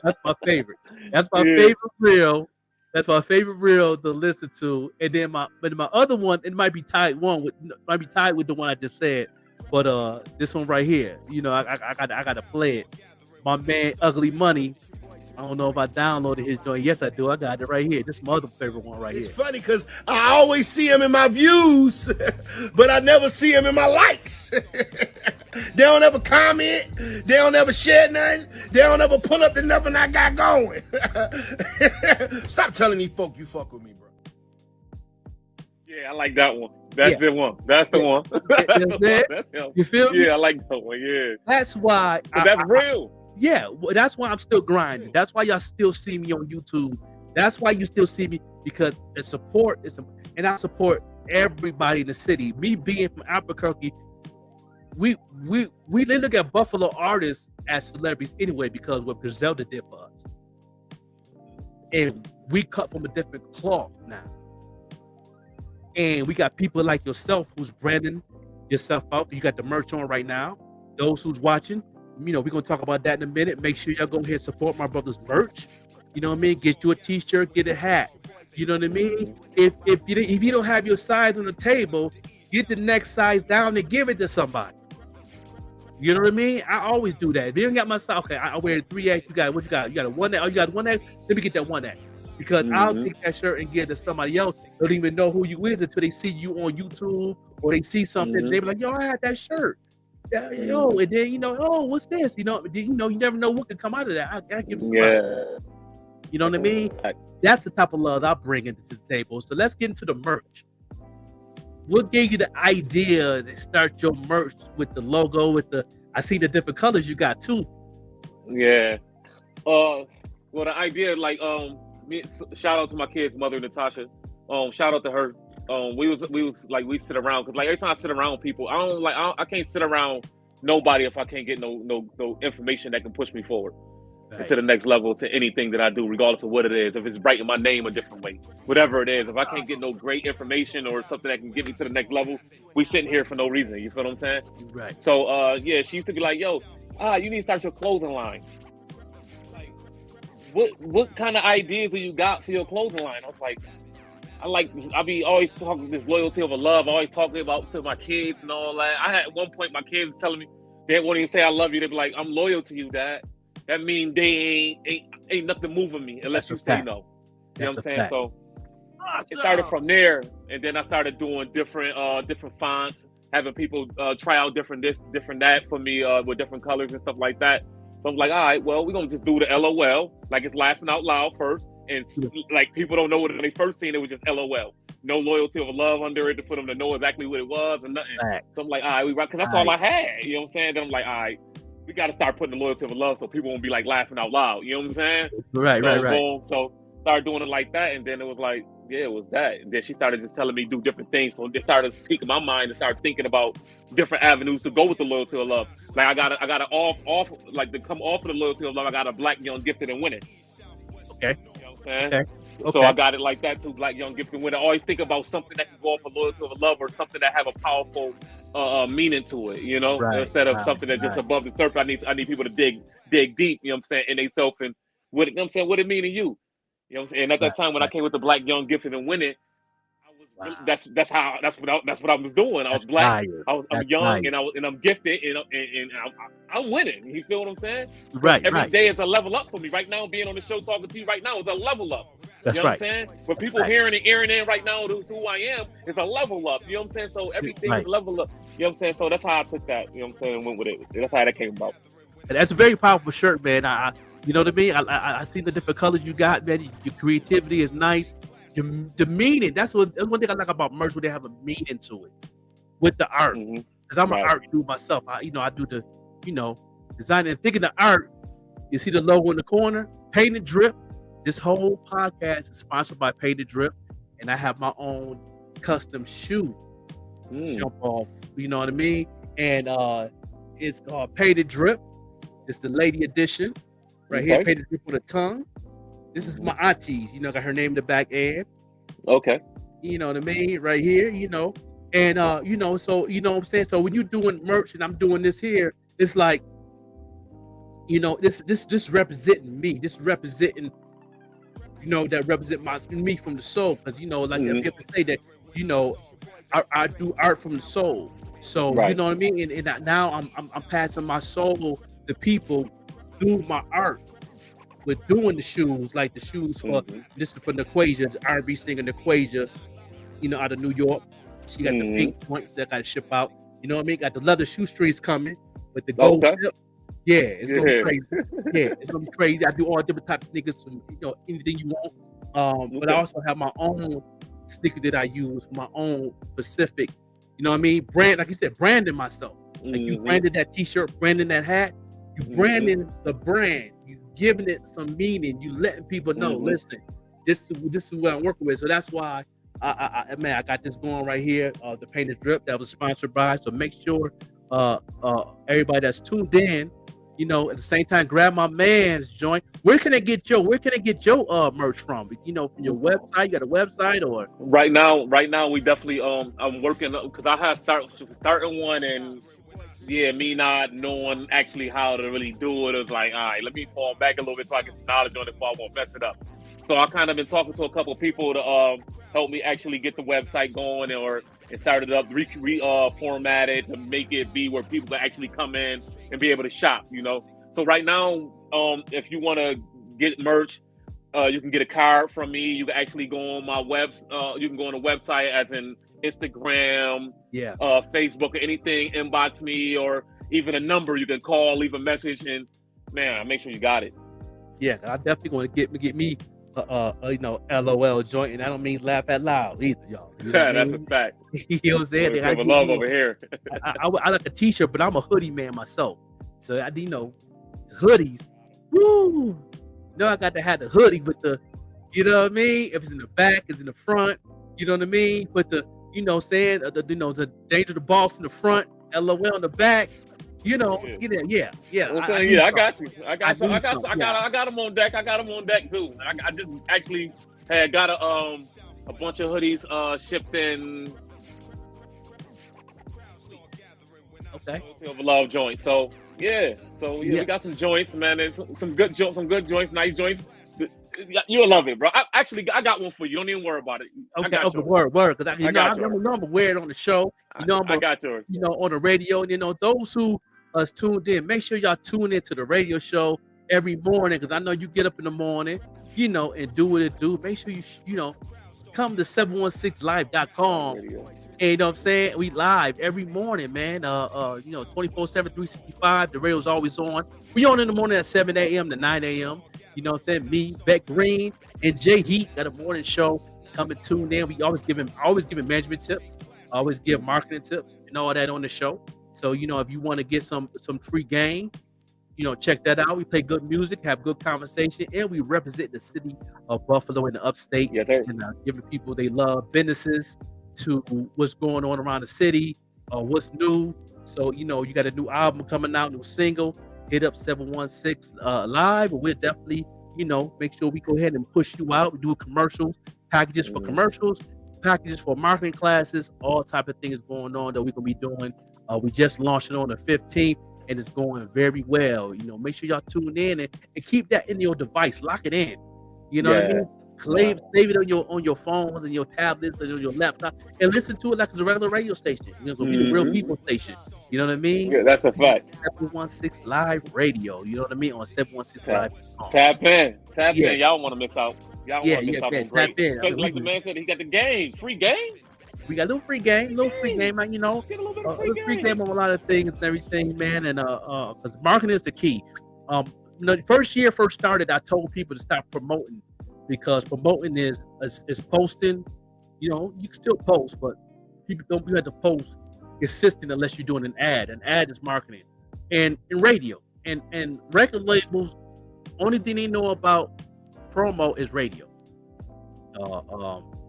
That's my favorite. That's my favorite reel. That's my favorite reel to listen to. And then my other one, it might be tied with the one I just said. But this one right here, I gotta play it. My man Ugly Money. I don't know if I downloaded his joint. Yes, I do. I got it right here. This is my other favorite one right here. It's funny because I always see him in my views, but I never see him in my likes. They don't ever comment. They don't ever share nothing. They don't ever pull up the nothing I got going. Stop telling these folk you fuck with me, bro. Yeah, I like that one. That's the one. That's the one. You feel me? Yeah, I like that one. Yeah. That's why. That's real. Yeah, that's why I'm still grinding. That's why y'all still see me on YouTube. That's why you still see me, because the support is, and I support everybody in the city. Me being from Albuquerque, we look at Buffalo artists as celebrities anyway because what Griselda did for us, and we cut from a different cloth now. And we got people like yourself who's branding yourself out. You got the merch on right now. Those who's watching. We're going to talk about that in a minute. Make sure y'all go ahead and support my brother's merch. You know what I mean? Get you a t-shirt, get a hat. You know what I mean? If you don't have your size on the table, get the next size down and give it to somebody. You know what I mean? I always do that. If you don't got my size, okay, I wear 3X. You got what you got? You got a 1X? Oh, you got 1X? Let me get that 1X. Because I'll take that shirt and give it to somebody else. They don't even know who you is until they see you on YouTube or they see something. They be like, yo, I had that shirt. Yeah, and then what's this? You never know what can come out of that. I give somebody. You know what I mean? That's the type of love I bring into the table. So let's get into the merch. What gave you the idea to start your merch with the logo, I see the different colors you got too. Yeah. Well, the idea, like, shout out to my kid's mother, Natasha. Shout out to her. We sit around, because like every time I sit around people, I can't sit around nobody if I can't get no information that can push me forward to the next level, to anything that I do, regardless of what it is. If it's writing my name a different way, whatever it is, if I can't get no great information or something that can get me to the next level, we sitting here for no reason. You feel what I'm saying? Right. So yeah, she used to be like, yo, you need to start your clothing line. Like, what kind of ideas do you got for your clothing line? I was like, I be always talking this loyalty over love, always talking about to my kids and all that. I had at one point my kids telling me they won't even say I love you. They be like, I'm loyal to you, Dad. That means they ain't nothing moving me unless you say no. You know what I'm saying? So it started from there, and then I started doing different fonts, having people try out different this, different that for me with different colors and stuff like that. So I'm like, all right, well, we're gonna just do the LOL, like it's laughing out loud first, and like people don't know what when they first seen it was just LOL. No loyalty or love under it for them to know exactly what it was and nothing. So I'm like, all right, we rock, because that's all I had. You know what I'm saying? Then I'm like, all right, we got to start putting the loyalty of love so people won't be like laughing out loud. You know what I'm saying? Right. Boom. So started doing it like that, and then it was like, yeah, it was that. And then she started just telling me do different things. So it started piquing my mind and started thinking about different avenues to go with the loyalty of love. Like I got to off like to come off of the loyalty of love. I got a black, young, gifted, and winning. Okay. You know what I'm saying? Okay. So I got it like that too, black, young, gifted, and winning. I always think about something that can go off of loyalty of love, or something that have a powerful meaning to it, you know, instead of something that's just above the surface. I need people to dig deep, you know what I'm saying, in themselves, and what, you know what I'm saying, what it mean to you. You know what I'm saying? And at that time when I came with the black, young, gifted, and winning, I was that's what I was doing. I was black, I'm young, and I'm gifted, and I'm winning. You feel what I'm saying? Right. Every day is a level up for me. Right now, being on the show talking to you right now is a level up. That's you know right. What I'm saying? But people hearing and hearing in right now to who I am is a level up. You know what I'm saying? So everything is level up. You know what I'm saying? So that's how I took that. You know what I'm saying? And went with it. That's how that came about. And that's a very powerful shirt, man. You know what I mean? I see the different colors you got, man. Your creativity is nice. The meaning. That's one thing I like about merch, where they have a meaning to it with the art. Because I'm an art dude myself. I do the, designing and thinking the art. You see the logo in the corner, Painted Drip. This whole podcast is sponsored by Painted Drip, and I have my own custom shoe jump off. You know what I mean? And it's called Painted Drip. It's the lady edition right here. Painted Drip with a tongue. This is my auntie's. Got her name in the back end. Okay. You know what I mean? Right here. And so you know what I'm saying. So when you're doing merch and I'm doing this here, it's like, this representing me. This representing. That represent me from the soul, because if you have to say that, I do art from the soul. So you know what I mean, and now I'm passing my soul to people through my art with doing the shoes, like the shoes for this is for Naquasia, the R&B singer Naquasia, out of New York. She got the pink points that got to ship out. You know what I mean? Got the leather shoestrings coming with the gold tip. Yeah, it's gonna be crazy. Yeah, it's gonna be crazy. I do all different types of sneakers, anything you want. But I also have my own sneaker that I use, my own specific, brand, like you said, branding myself. Like you branded that t-shirt, branding that hat, you branding the brand, you giving it some meaning, you letting people know, listen, this is what I'm working with. So that's why I got this going right here, the Painted Drip that was sponsored by. So make sure everybody that's tuned in, at the same time, grab my man's joint. Where can I get your merch from? From your website? You got a website or? Right now we definitely I'm working, because I have starting one, and me not knowing actually how to really do it. It was like, all right, let me fall back a little bit so I get some knowledge on it before I won't mess it up. So I kind of been talking to a couple of people to help me actually get the website going, and start it up, format it to make it be where people can actually come in and be able to shop. So right now, if you want to get merch, you can get a card from me. You can actually go on my you can go on the website, as in Instagram, Facebook, or anything. Inbox me, or even a number you can call, leave a message, and man, make sure you got it. Yeah, I definitely want to get me LOL joint, and I don't mean laugh out loud either, y'all. You know That's a fact. You know what I'm saying? They have love over here. I like a t-shirt, but I'm a hoodie man myself. So I hoodies. Woo! I got to have the hoodie with the, you know what I mean? If it's in the back, it's in the front. You know what I mean? Put the, the danger the boss in the front, LOL in the back. Yeah. I got you. I got them on deck. I got them on deck too. I just actually had got a bunch of hoodies shipped in. Okay. Silver Love joints. So yeah, we got some joints, man. And some good joints, nice joints. You'll love it, bro. I got one for you. Don't even worry about it. Okay, word. Because I'm gonna wear it on the show. I got yours. On the radio. Those who tuned in, make sure y'all tune into the radio show every morning, because I know you get up in the morning, and do what it do. Make sure you come to 716live.com. And you know what I'm saying? We live every morning, man. 24/7, 365. The radio's always on. We on in the morning at 7 a.m. to 9 a.m. You know what I'm saying? Me, Beck Green, and Jay Heat got a morning show. Come and tune in. We always giving management tips, always give marketing tips and all that on the show. So if you want to get some free game, check that out. We play good music, have good conversation, and we represent the city of Buffalo in the upstate. Yeah, and giving people they love businesses to what's going on around the city, what's new. So you got a new album coming out, new single. Hit up 716 live. We'll definitely make sure we go ahead and push you out. We do commercials, packages for commercials, packages for marketing classes, all type of things going on that we're gonna be doing. We just launched it on the 15th, and it's going very well. Make sure y'all tune in and keep that in your device. Lock it in. You know what I mean? Save it on your phones and your tablets and on your laptop, and listen to it like it's a regular radio station. It's gonna be the real people station. You know what I mean? Yeah, that's a fact. 716 Live Radio. You know what I mean? On 716 Live. Tap in. Y'all want to miss out. Y'all want to miss out on great. Tap in. Like the man said, he got the game. Free game. We got a little free game, man. Get a little bit of free game on a lot of things and everything, man. And because marketing is the key. The first year started, I told people to stop promoting, because promoting is posting. You can still post, but people don't have to post consistent unless you're doing an ad. An ad is marketing, and in radio and record labels, only thing they know about promo is radio.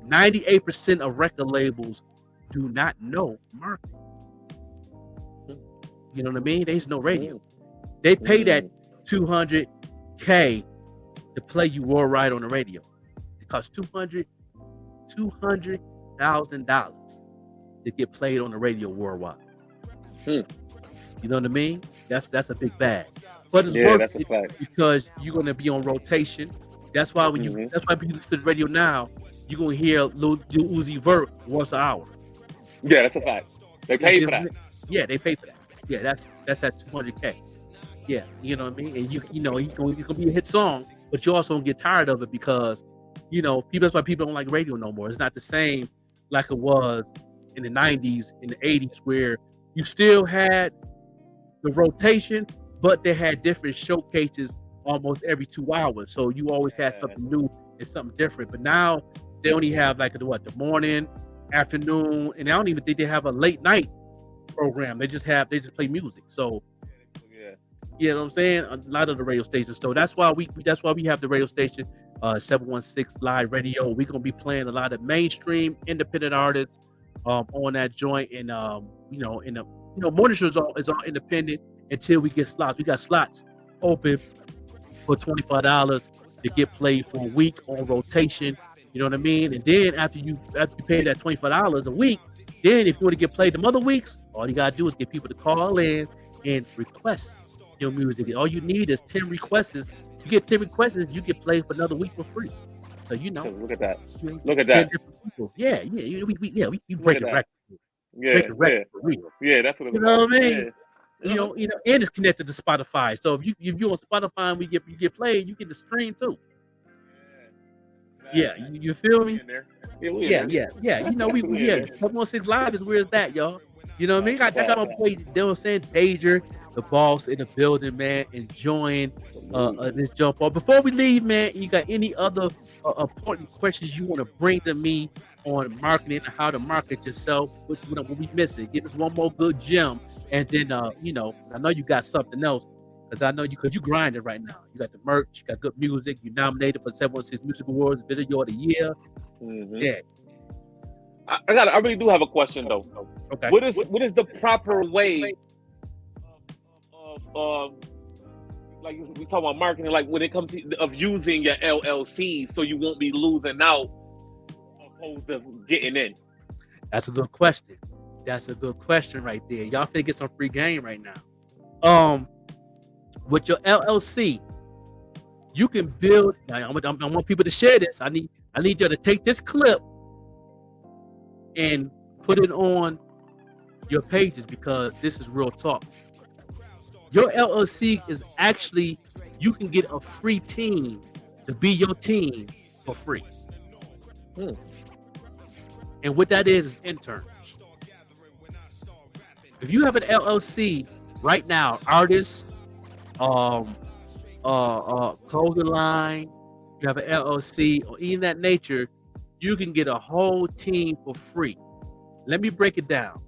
98% of record labels do not know marketing. You know what I mean? There's no radio. They pay that $200K to play you worldwide on the radio. It costs $200,000 to get played on the radio worldwide. You know what I mean? That's a big bag. But it's worth it because you're gonna be on rotation. That's why that's why when you listen to the radio now, you're gonna hear Lil Uzi Vert once an hour. Yeah, that's a fact. They pay for that. Yeah, they pay for that. Yeah, that's that $200K. Yeah, you know what I mean? And he's gonna be a hit song, but you also gonna get tired of it because that's why people don't like radio no more. It's not the same like it was in the 90s, in the 80s, where you still had the rotation, but they had different showcases almost every 2 hours. So you always had something new and something different. But now they only have like the morning, afternoon, and I don't even think they have a late night program. They just play music. So you know what I'm saying? A lot of the radio stations. So that's why we have the radio station, 716 Live Radio. We're gonna be playing a lot of mainstream independent artists on that joint, and morning show is all independent until we get slots. We got slots open for $25 to get played for a week on rotation. You know what I mean? And then after you pay that $25 a week, then if you want to get played them other weeks, all you gotta do is get people to call in and request your music. All you need is 10 requests. You get 10 requests, you get played for another week for free. So look at that. Look at that. Yeah. We break it record. Yeah, for real. Yeah, that's what it was. You know what I mean? Yeah. And it's connected to Spotify. So if you're on Spotify and you get played, you get the stream too. Yeah, you feel me? Yeah. 716 Live is where it's at, y'all. You know what I mean? I got my play, they were saying Danger, the boss in the building, man, enjoying this jump off. Before we leave, man, you got any other important questions you want to bring to me on marketing and how to market yourself? What we missing? Give us one more good gem, and then you know, I know you got something else, because I know because you grinding right now. You got the merch, you got good music, you nominated for 716 Music Awards Video of the Year. Yeah. I really do have a question though. Okay. What is the proper way of like we talk about marketing, like when it comes to of using your LLC so you won't be losing out opposed to getting in? That's a good question. That's a good question right there. Y'all finna get some free game right now. With your LLC, you can build. I want people to share this. I need you to take this clip and put it on your pages, because this is real talk. Your LLC is actually, you can get a free team to be your team for free. And what that is interns. If you have an LLC right now, artists, clothing line, you have an LLC or any of that nature, you can get a whole team for free. Let me break it down.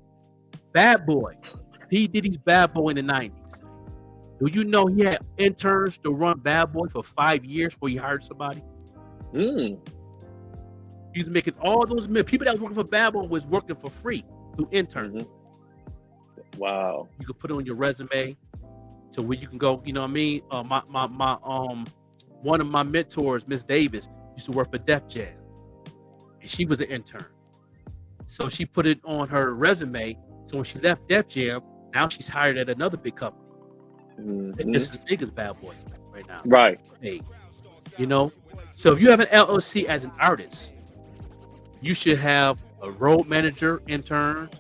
Bad Boy, P. Diddy's Bad Boy in the 90s. Do you know he had interns to run Bad Boy for 5 years before he hired somebody? He's making all those people that was working for Bad Boy was working for free through interns. Wow. You could put it on your resume to where you can go, you know what I mean? One of my mentors, Miss Davis, used to work for Def Jam. And she was an intern. So she put it on her resume. So when she left Def Jam, now she's hired at another big company. And this is as big as Bad Boy right now. Right. Hey, you know? So if you have an LLC as an artist, you should have a road manager intern.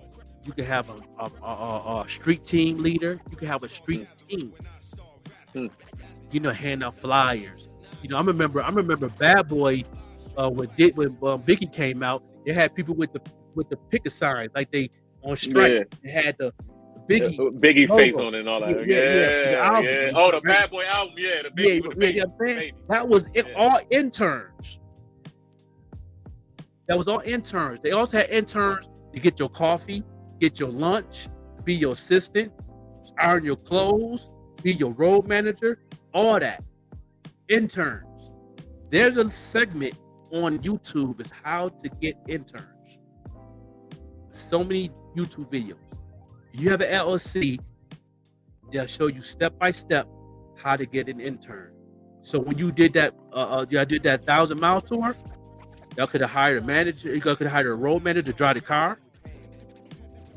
You can have a street team leader. You can have a street team. You know, hand out flyers. You know, I remember Bad Boy when Biggie came out. They had people with the picket signs, like they on strike. Yeah. They had the Biggie face on it and all that. Yeah. Oh, the Bad Boy album. Yeah, the Biggie with the baby. That was all interns. That was all interns. They also had interns to get your coffee, get your lunch, be your assistant, iron your clothes, be your road manager, all that. Interns. There's a segment on YouTube is how to get interns. So many YouTube videos. You have an LLC, they'll show you step by step how to get an intern. So when you did that, y'all did that 1,000-mile tour, y'all could have hired a manager, y'all could have hired a road manager to drive the car. You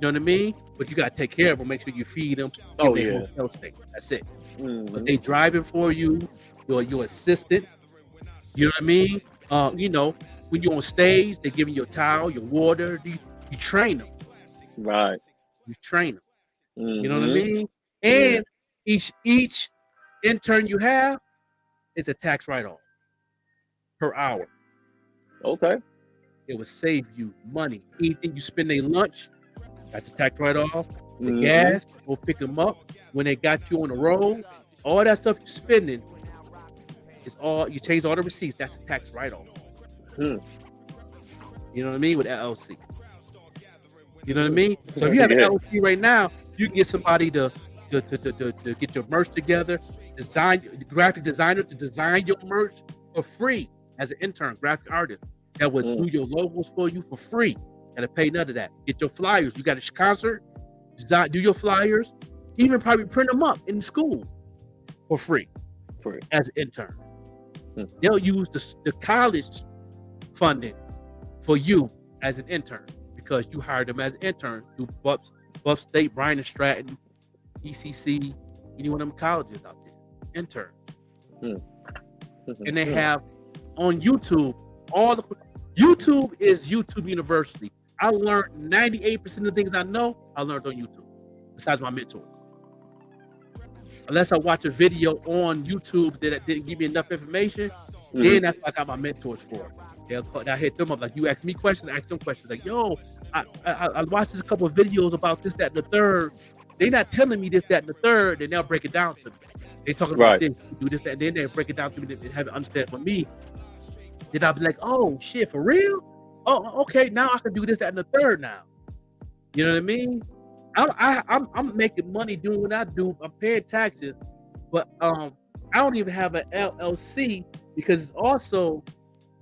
know what I mean? But you gotta take care of them, make sure you feed them. Hotel stay. That's it. But they driving for you, you're your assistant. You know what I mean? You know, when you're on stage, they're giving you a towel, your water. You train them. Right. You train them. You know what I mean? And each intern you have is a tax write-off per hour. Okay. It will save you money. Anything you spend their lunch, that's a tax write-off. The gas, go pick them up. When they got you on the road, all that stuff you're spending is all, you change all the receipts, that's a tax write-off. You know what I mean? With LLC. You know what I mean? So if you have an LLC right now, you can get somebody to get your merch together, graphic designer to design your merch for free as an intern, graphic artist that would do your logos for you for free. Gotta pay none of that. Get your flyers. You got a concert, do your flyers, even probably print them up in school for free as an intern. They'll use the college funding for you as an intern, because you hired them as an intern through Buff State, Bryan and Stratton, ECC, any one of them colleges out there. Interns. And they have on YouTube, YouTube is YouTube University. I learned 98% of the things I know, I learned on YouTube, besides my mentor. Unless I watch a video on YouTube that didn't give me enough information, then that's what I got my mentors for. I hit them up, like, you ask me questions, I ask them questions. Like, yo, I watched this couple of videos about this, that, and the third. they're not telling me this, that, and the third. Then they'll break it down to me. They talking about this, do this, that, and then they break it down to me. They have it understand for me. Then I'll be like, oh shit, for real? Oh, okay. Now I can do this, that, and the third. Now, you know what I mean? I'm making money doing what I do. I'm paying taxes, but I don't even have an LLC because it's also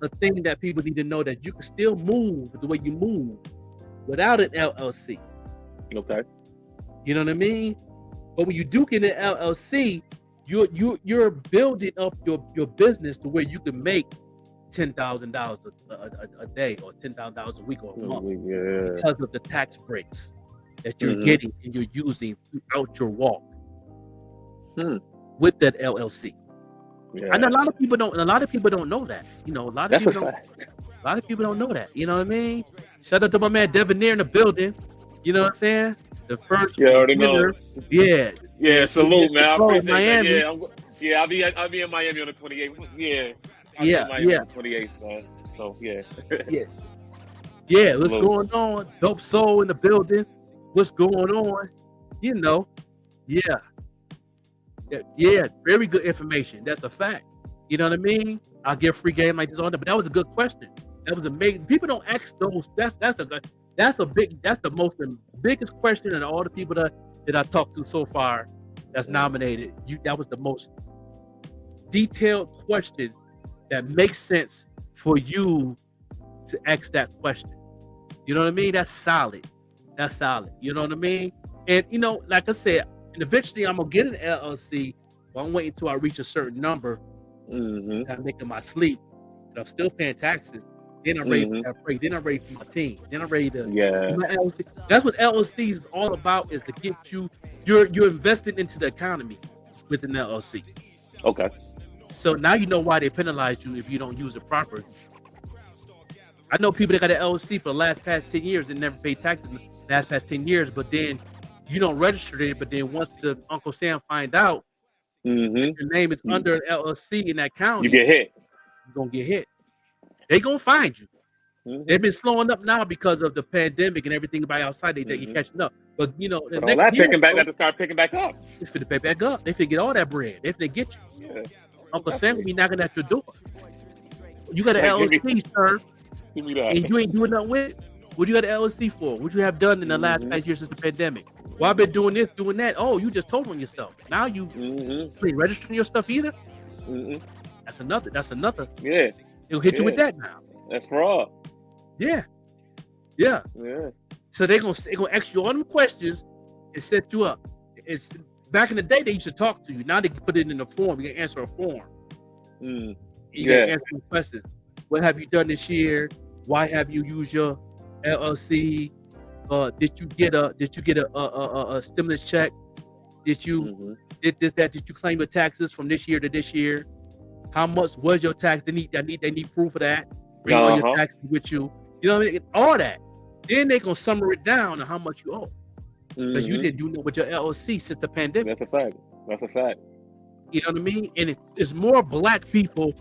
a thing that people need to know that you can still move the way you move without an LLC. Okay. You know what I mean? But when you do get an LLC, you're building up your business to where you can make $10,000 a day or $10,000 a week or a month because of the tax breaks that you're getting and you're using throughout your walk with that LLC. Yeah. And a lot of people don't know that. You know, a lot of people don't know that. You know what I mean? Shout out to my man Devonair in the building. You know what I'm saying? The first winner. Yeah. Yeah, salute, man. I appreciate Miami. That. I'll be in Miami on the 28th. On the 28th, man. So yeah. What's going on? Dope Soul in the building. What's going on? You know, yeah, very good information. That's a fact. You know what I mean? I'll get free game like this on there, but that was a good question. That was amazing. People don't ask those. That's the most biggest question, and all the people that I talked to so far that's nominated. That was the most detailed question that makes sense for you to ask that question. You know what I mean? That's solid. You know what I mean? And you know, like I said, and eventually I'm gonna get an LLC, but I'm waiting until I reach a certain number. I'm making my sleep, and I'm still paying taxes. Then I'm ready for that break. Then I'm ready for my team. Then I'm ready to my LLC. That's what LLC is all about, is to get you're invested into the economy with an LLC. Okay. So now you know why they penalize you if you don't use it properly. I know people that got an LLC for the past 10 years and never paid taxes in the past 10 years, but then you don't register it. But then once Uncle Sam find out that your name is under an LLC in that county, you get hit. You're going to get hit. They're going to find you. They've been slowing up now because of the pandemic and everything by outside. You're catching up. But, you know, the all that picking back, got to start picking back up. They finna pay back up. They finna get all that bread. They finna get you. Yeah. Uncle Sam will be knocking at your door. You got an LLC, sir, give me that. and you ain't doing nothing with it. What you got an LLC for? What you have done in the last 5 years since the pandemic? Well, I've been doing this, doing that. Oh, you just told on yourself. Now you ain't registering your stuff either. That's another. Yeah. It'll hit you with that now. That's fraud. Yeah. So they're gonna ask you all them questions and set you up. It's back in the day they used to talk to you. Now they can put it in a form. You can answer a form. You can answer the questions. What have you done this year? Why have you used your LLC? Did you get a stimulus check? Did you did this, that? Did you claim your taxes from this year to this year? How much was your tax? They need proof of that. Bring all your taxes with you. You know what I mean? All that. Then they gonna summary it down to how much you owe. Because you didn't do nothing with your LLC since the pandemic. That's a fact. You know what I mean? And it's more black people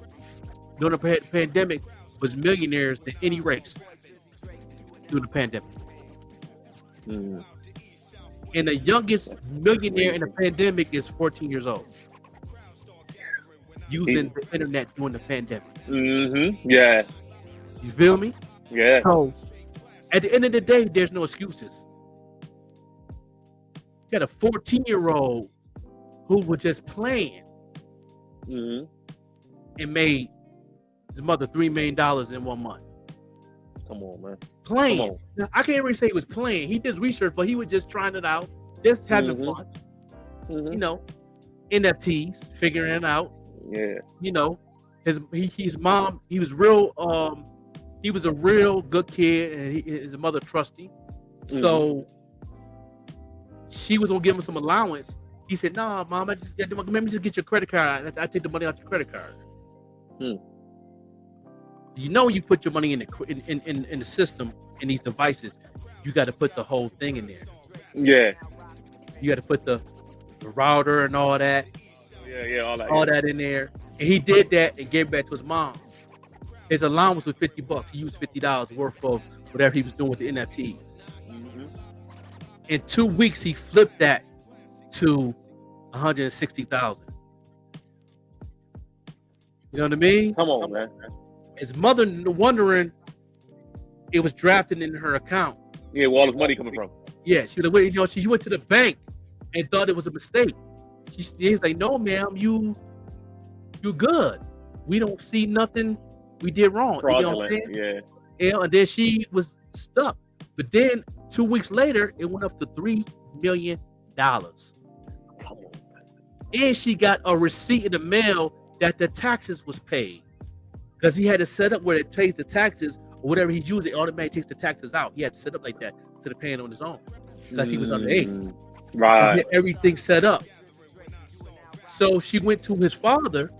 during the pandemic was millionaires than any race during the pandemic. And the youngest millionaire in the pandemic is 14 years old. Using the internet during the pandemic. Yeah. You feel me? Yeah. So at the end of the day, there's no excuses. You got a 14-year-old who was just playing and made his mother $3 million in 1 month. Come on, man. Playing. Come on. Now, I can't really say he was playing. He did research, but he was just trying it out, just having fun. You know, NFTs, figuring it out. Yeah. You know, his mom, he was a real good kid, and his mother trusty. So she was gonna give him some allowance. He said, "No, mom, let me just get your credit card. I take the money out your credit card." You know, you put your money in the system in these devices. You got to put the whole thing in there. Yeah. You got to put the router and all that. Yeah, all that in there. And he did that and gave it back to his mom. His allowance was $50. He used $50 worth of whatever he was doing with the NFTs. In 2 weeks, he flipped that to 160,000. You know what I mean? Come on, man. His mother wondering it was drafted in her account. Yeah, where all this money coming from? Yeah, she was like, wait, she went to the bank and thought it was a mistake. He was like, no, ma'am, you good. We don't see nothing we did wrong. Fraudulent, you know what I'm saying? Yeah. And then she was stuck. But then 2 weeks later, it went up to $3 million. Come on. And she got a receipt in the mail that the taxes was paid. Because he had to set up where it pays the taxes, or whatever he used, it automatically takes the taxes out. He had to set up like that instead of paying on his own. Because he was underage. Right. So everything set up. So she went to his father,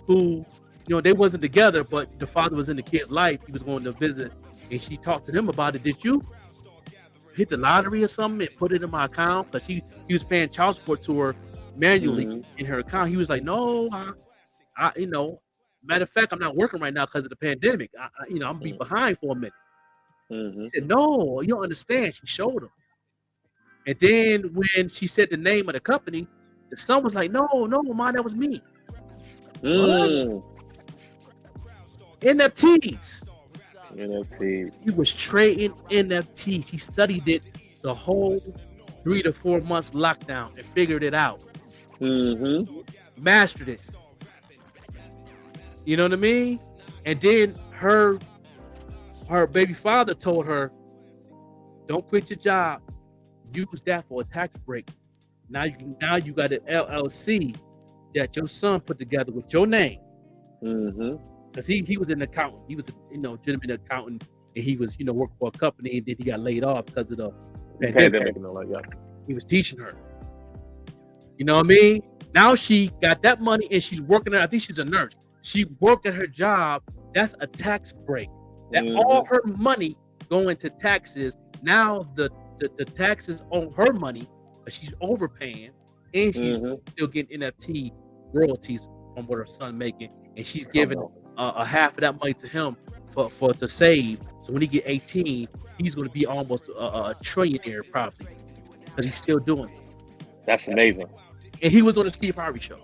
who, they wasn't together, but the father was in the kid's life. He was going to visit, and she talked to him about it. Did you hit the lottery or something and put it in my account? Because he was paying child support to her manually in her account. He was like, no, I matter of fact, I'm not working right now because of the pandemic. I'm gonna be behind for a minute. He said, no, you don't understand. She showed him. And then when she said the name of the company, the son was like, no, Mom, that was me. NFTs. He was trading NFTs. He studied it the whole 3 to 4 months lockdown and figured it out. Mastered it. You know what I mean? And then her baby father told her, don't quit your job. Use that for a tax break. Now you got an LLC that your son put together with your name. Because he was an accountant. He was a legitimate accountant, and he was working for a company, and then he got laid off because of the pandemic. He was teaching her. You know what I mean? Now she got that money and she's working. I think she's a nurse. She worked at her job. That's a tax break. That all her money going to taxes. Now the taxes on her money, but she's overpaying, and she's still getting NFT royalties from what her son making, and she's giving a half of that money to him for to save. So when he get 18, he's going to be almost a trillionaire probably, because he's still doing it. That's amazing. And he was on the Steve Harvey show.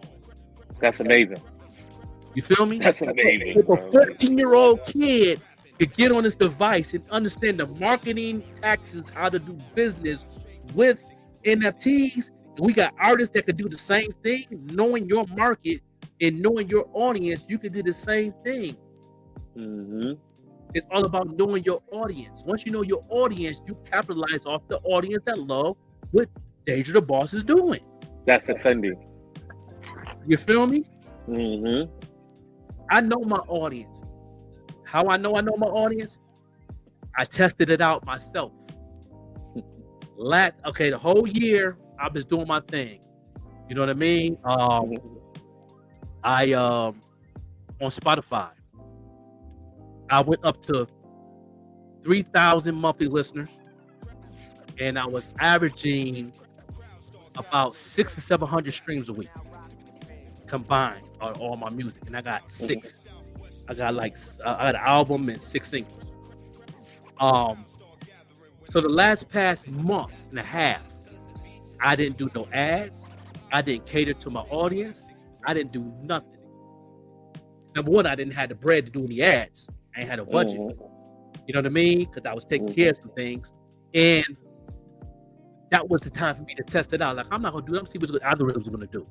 That's amazing. You feel me? That's amazing. If a 14-year-old kid could get on this device and understand the marketing, taxes, how to do business with NFTs, and we got artists that could do the same thing, knowing your market and knowing your audience, you can do the same thing. It's all about knowing your audience. Once you know your audience, you capitalize off the audience that love what Deja the Boss is doing. That's offending. You feel me? I know my audience. How I know my audience? I tested it out myself. The whole year I was doing my thing. You know what I mean? I on Spotify, I went up to 3,000 monthly listeners, and I was averaging about 600 to 700 streams a week combined on all my music, and I got 6. I got I got an album and 6 singles. So the past month and a half, I didn't do no ads. I didn't cater to my audience. I didn't do nothing. Number one, I didn't have the bread to do any ads. I ain't had a budget. You know what I mean? Because I was taking care of some things. And that was the time for me to test it out. Like, I'm not going to do it. I'm going to see what the algorithms are going to do.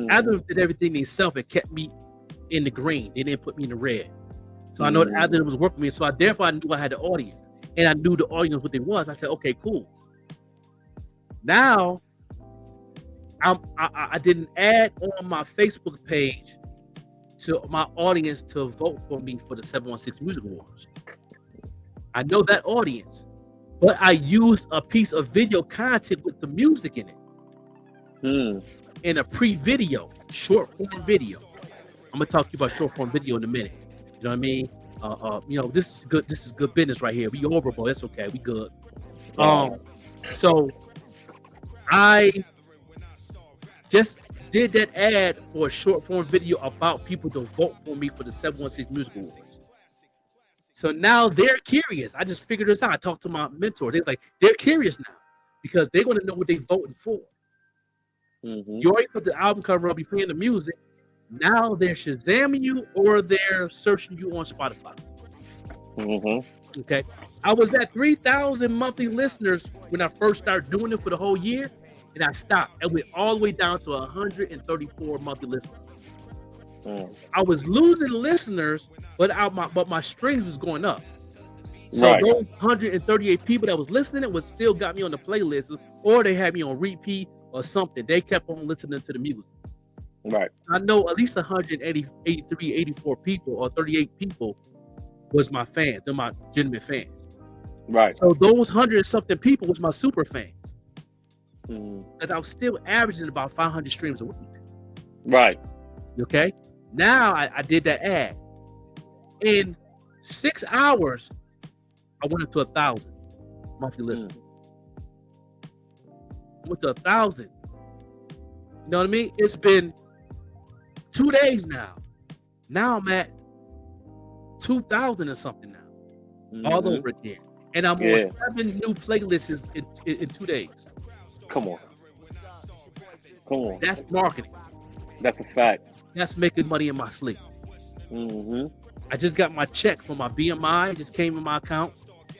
Algorithms did everything themselves and kept me in the green. They didn't put me in the red. So I know the algorithm was working for me. So therefore, I knew I had the audience. And I knew the audience what they was. I said, okay, cool. Now, I didn't add on my Facebook page to my audience to vote for me for the 716 Music Awards. I know that audience, but I used a piece of video content with the music in it. In a pre-video, short form video. I'm gonna talk to you about short form video in a minute. You know what I mean? This is good. This is good business right here. We over, boy. That's okay. We good. So I just did that ad for a short form video about people to vote for me for the 716 Music Awards. So now they're curious. I just figured this out. I talked to my mentor. They're like, they're curious now. because they're going to know what they're voting for. You already put the album cover up, you playing the music. Now they're Shazamming you or they're searching you on Spotify. Okay. I was at 3,000 monthly listeners when I first started doing it for the whole year, and I stopped. I went all the way down to 134 monthly listeners. I was losing listeners, but my streams was going up. So those 138 people that was listening, it was still got me on the playlist, or they had me on repeat or something. They kept on listening to the music. Right. I know at least 183, 84 people or 38 people was my fans. They're my genuine fans. Right. So those 100 something people was my super fans. Because I was still averaging about 500 streams a week. Right. Okay. Now I did that ad. In 6 hours, I went up to 1,000 monthly listeners. Went to 1,000. You know what I mean? It's been 2 days now. Now I'm at 2,000 or something now. All over again. And I'm on 7 new playlists in 2 days. Come on. That's marketing. That's a fact. That's making money in my sleep. I just got my check from my BMI. It just came in my account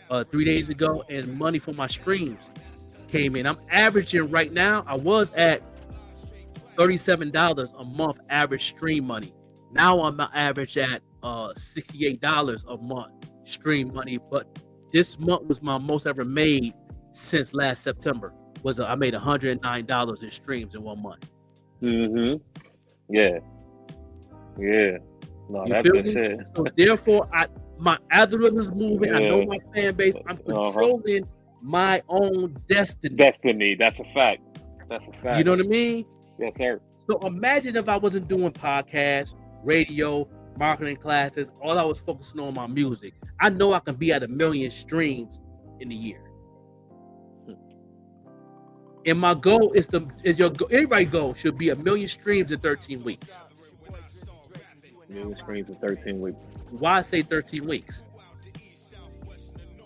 3 days ago, and money for my streams came in. I'm averaging right now. I was at $37 a month average stream money. Now I'm average at $68 a month stream money. But this month was my most ever made since last September. I made $109 in streams in 1 month. Yeah. No, You that's feel good me? shit. So therefore, my algorithm is moving. I know my fan base. I'm controlling my own destiny. That's a fact. That's a fact. You know what I mean? Yes, sir. So imagine if I wasn't doing podcasts, radio, marketing classes. All I was focusing on my music. I know I can be at 1 million streams in a year. And my goal everybody's goal should be 1 million streams in 13 weeks. 1 million streams in 13 weeks. Why I say 13 weeks?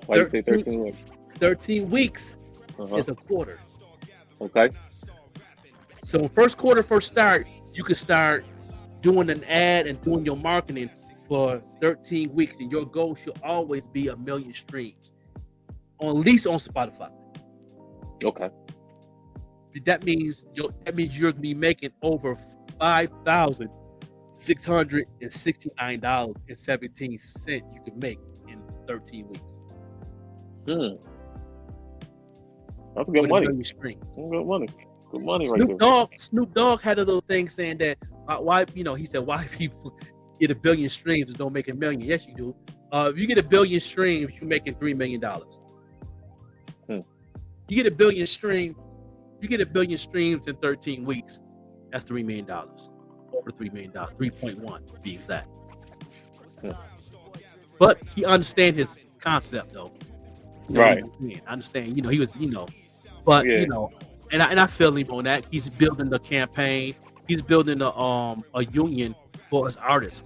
Why you say 13 weeks? 13 weeks is a quarter. Okay. So first quarter, first start, you could start doing an ad and doing your marketing for 13 weeks, and your goal should always be 1 million streams, at least on Spotify. Okay. That means you're gonna be making over $5,669.17 you can make in 13 weeks. That's good money. That's good money. Good money right there. Snoop Dogg had a little thing saying that why he said why people get 1 billion streams and don't make 1 million. Yes, you do. If you get 1 billion streams, you're making $3 million. You get 1 billion streams. You get 1 billion streams in 13 weeks. That's $3 million. Over $3 million. 3.1 to be exact. But he understands his concept though. Right. I understand. He was. But and I feel him on that. He's building the campaign. He's building a union for us artists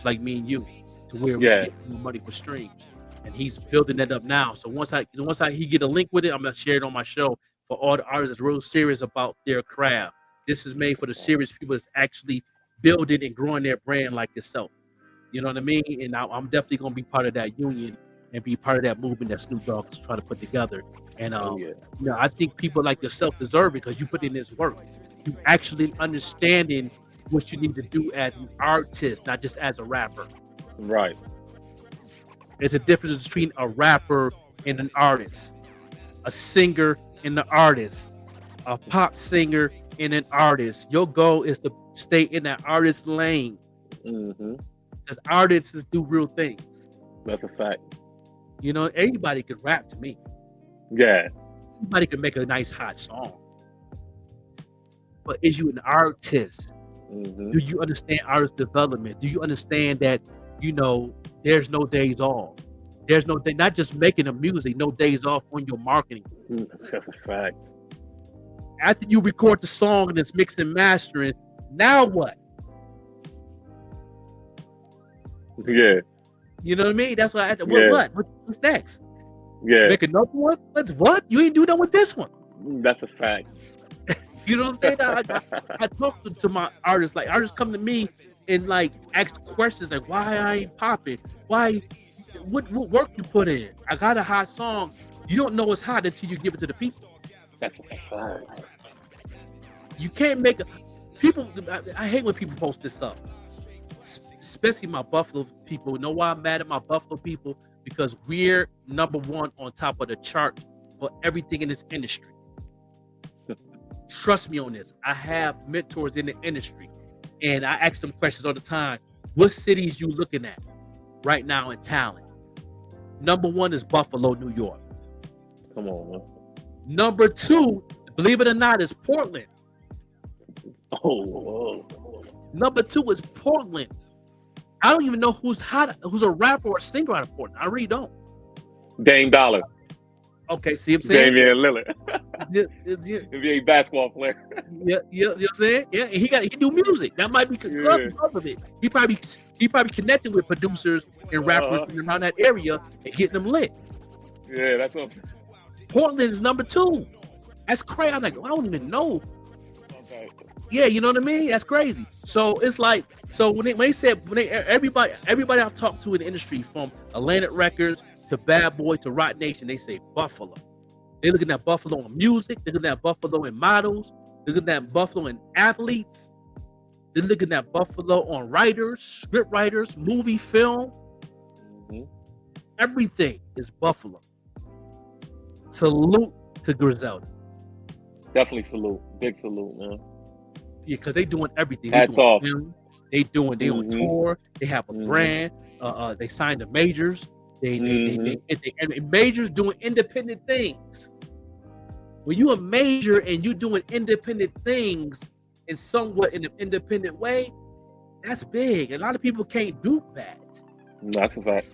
like me and you, to where we get more money for streams. And he's building that up now. So once he get a link with it, I'm gonna share it on my show for all the artists that's real serious about their craft. This is made for the serious people that's actually building and growing their brand like yourself. You know what I mean? And I'm definitely gonna be part of that union and be part of that movement that Snoop Dogg is trying to put together. And I think people like yourself deserve it because you put in this work. You actually understanding what you need to do as an artist, not just as a rapper. Right. There's a difference between a rapper and an artist, a singer and an artist, a pop singer and an artist. Your goal is to stay in that artist lane. Because artists do real things. That's a fact. Anybody could rap to me. Yeah. Anybody could make a nice hot song. But is you an artist? Do you understand artist development? Do you understand that, there's no days off? There's no day, not just making the music, no days off on your marketing. That's a fact. After you record the song and it's mixed and mastering, now what? Yeah. You know what I mean? That's what I had to, what's next? Yeah. Make another one? What? You ain't do that with this one. That's a fact. You know what I'm saying? I talk to my artists. Like, artists come to me and like ask questions like, why I ain't popping? Why? What work you put in? I got a hot song. You don't know it's hot until you give it to the people. That's a fact. You can't make people. I hate when people post this up, especially my Buffalo people. You know why I'm mad at my Buffalo people? Because we're #1 on top of the chart for everything in this industry. Trust me on this. I have mentors in the industry, and I ask them questions all the time. What cities you looking at right now in talent? #1 is Buffalo, New York. Come on, man. #2, believe it or not, is Portland. Oh. #2 is Portland. I don't even know who's a rapper or singer out of Portland. I really don't. Dame Dollar. Okay, see what I'm saying? Damian Lillard. Yeah. NBA basketball player. Yeah, you know what I'm saying? Yeah, and he do music. That might be because of it. He probably connected with producers and rappers around that area and getting them lit. Yeah, that's what. Portland is #2. That's crazy. I'm like, I don't even know. Okay. Yeah, you know what I mean? That's crazy. So it's like, when everybody I've talked to in the industry, from Atlantic Records to Bad Boy to Rock Nation, they say Buffalo. They're looking at Buffalo in music. They're looking at Buffalo in models. They're looking at Buffalo in athletes. They're looking at Buffalo on writers, script writers, movie, film. Mm-hmm. Everything is Buffalo. Salute to Griselda. Definitely salute. Big salute, man. Yeah, because they doing everything. Hats off. They on tour. They have a brand. They signed the majors. They majors doing independent things. When you a major and you doing independent things in somewhat in an independent way, that's big. A lot of people can't do that. That's a fact.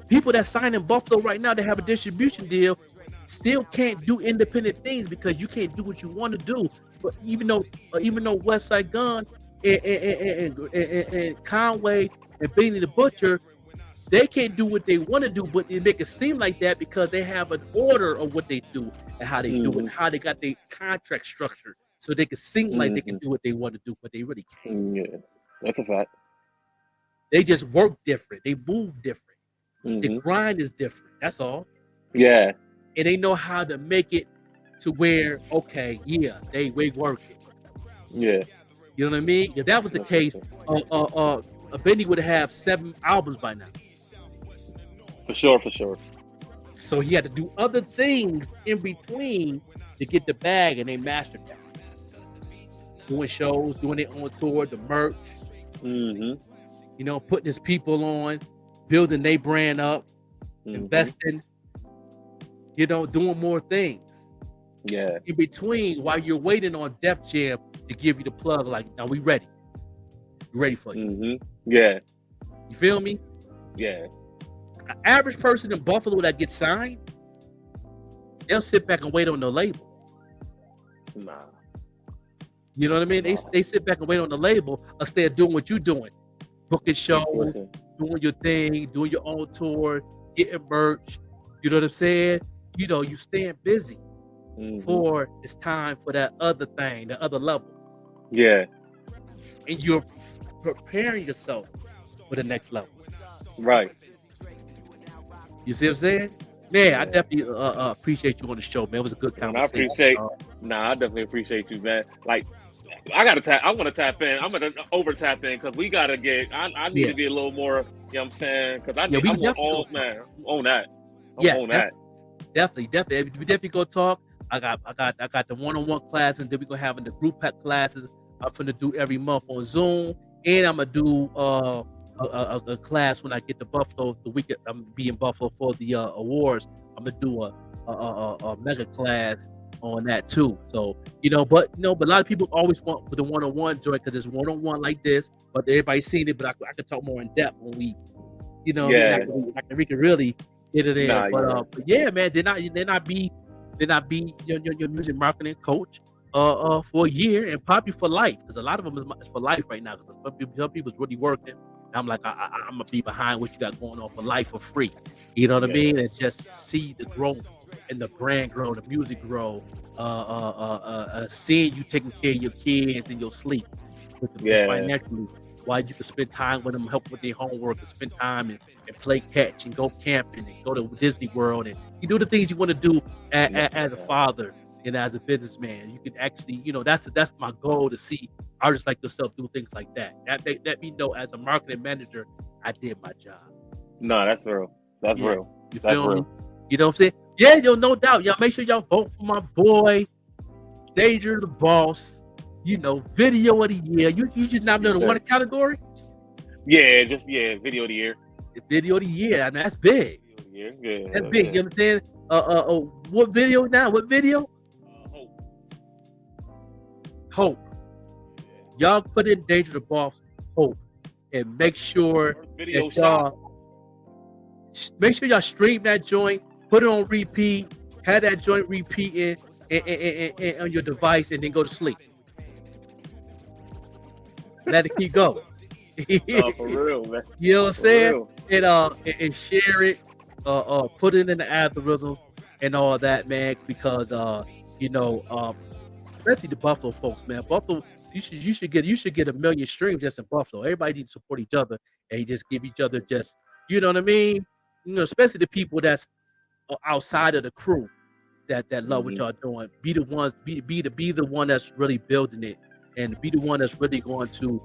People that sign in Buffalo right now that have a distribution deal still can't do independent things because you can't do what you want to do. But even though West Side Gun and Conway and Benny the Butcher, they can't do what they want to do, but they make it seem like that because they have an order of what they do and how they do it, and how they got their contract structured, so they can seem like they can do what they want to do, but they really can't. Yeah, that's a fact. They just work different. They move different. The grind is different. That's all. Yeah. And they know how to make it to where, okay, yeah, they work it. Yeah. You know what I mean? If that was the case, Benny would have 7 albums by now. For sure. So he had to do other things in between to get the bag, and they mastered that. Doing shows, doing it on tour, the merch. You know, putting his people on, building their brand up, investing. You know, doing more things. Yeah. In between, while you're waiting on Def Jam to give you the plug, like, now we ready. We ready for you. Yeah. You feel me? Yeah. An average person in Buffalo that gets signed, they'll sit back and wait on the label. Nah. You know what I mean? They sit back and wait on the label instead of doing what you're doing. Booking shows, doing your thing, doing your own tour, getting merch. You know what I'm saying? You know, you staying busy for it's time for that other thing, the other level. Yeah. And you're preparing yourself for the next level. Right. You see what I'm saying? Man, I definitely appreciate you on the show, man. It was a good conversation. I definitely appreciate you, man. Like, I want to tap in. I'm going to over tap in because we got to get, I need to be a little more, you know what I'm saying? Because I'm on that. Definitely. We definitely go talk. I got the one-on-one class, and then we're going to have the group classes I'm going to do every month on Zoom. And I'm going to do a class when I get to Buffalo the weekend. I'm going to be in Buffalo for the awards. I'm going to do a mega class on that too. So, but a lot of people always want the one-on-one joy because it's one-on-one like this, but everybody's seen it, but I can talk more in depth when we, we can really get it in. But yeah, man, they're not be your music marketing coach for a year and pop you for life, because a lot of them is for life right now, because some people's really working. I'm like, I'm gonna be behind what you got going on for life for free. You know what I mean? And just see the growth and the brand grow, the music grow, seeing you taking care of your kids in your sleep, financially, while you can spend time with them, help with their homework, and spend time and play catch and go camping and go to Disney World, and you do the things you want to do as a father and as a businessman. You can actually, that's my goal, to see artists like yourself do things like that. Let me know, as a marketing manager, I did my job. No, that's real. That's real. You feel me? You know what I'm saying? Yeah, no doubt. Y'all make sure y'all vote for my boy, Danger the Boss. Video of the year. You just nominated one category? Yeah, video of the year. Video of the year. I mean, that's big. Yeah, that's big. You know what I'm saying? What video now? What video? Hope. Y'all put in Danger the Boss, Hope, and make sure that y'all stream that joint, put it on repeat, have that joint repeating and on your device, and then go to sleep. Let it keep going. For real, man. You know what I'm saying? And share it, put it in the algorithm and all that, man, because especially the Buffalo folks, man. Buffalo, you should get 1 million streams just in Buffalo. Everybody needs to support each other and just give each other just, you know what I mean? Especially the people that's outside of the crew that love what y'all doing. Be the ones, be the one that's really building it, and be the one that's really going to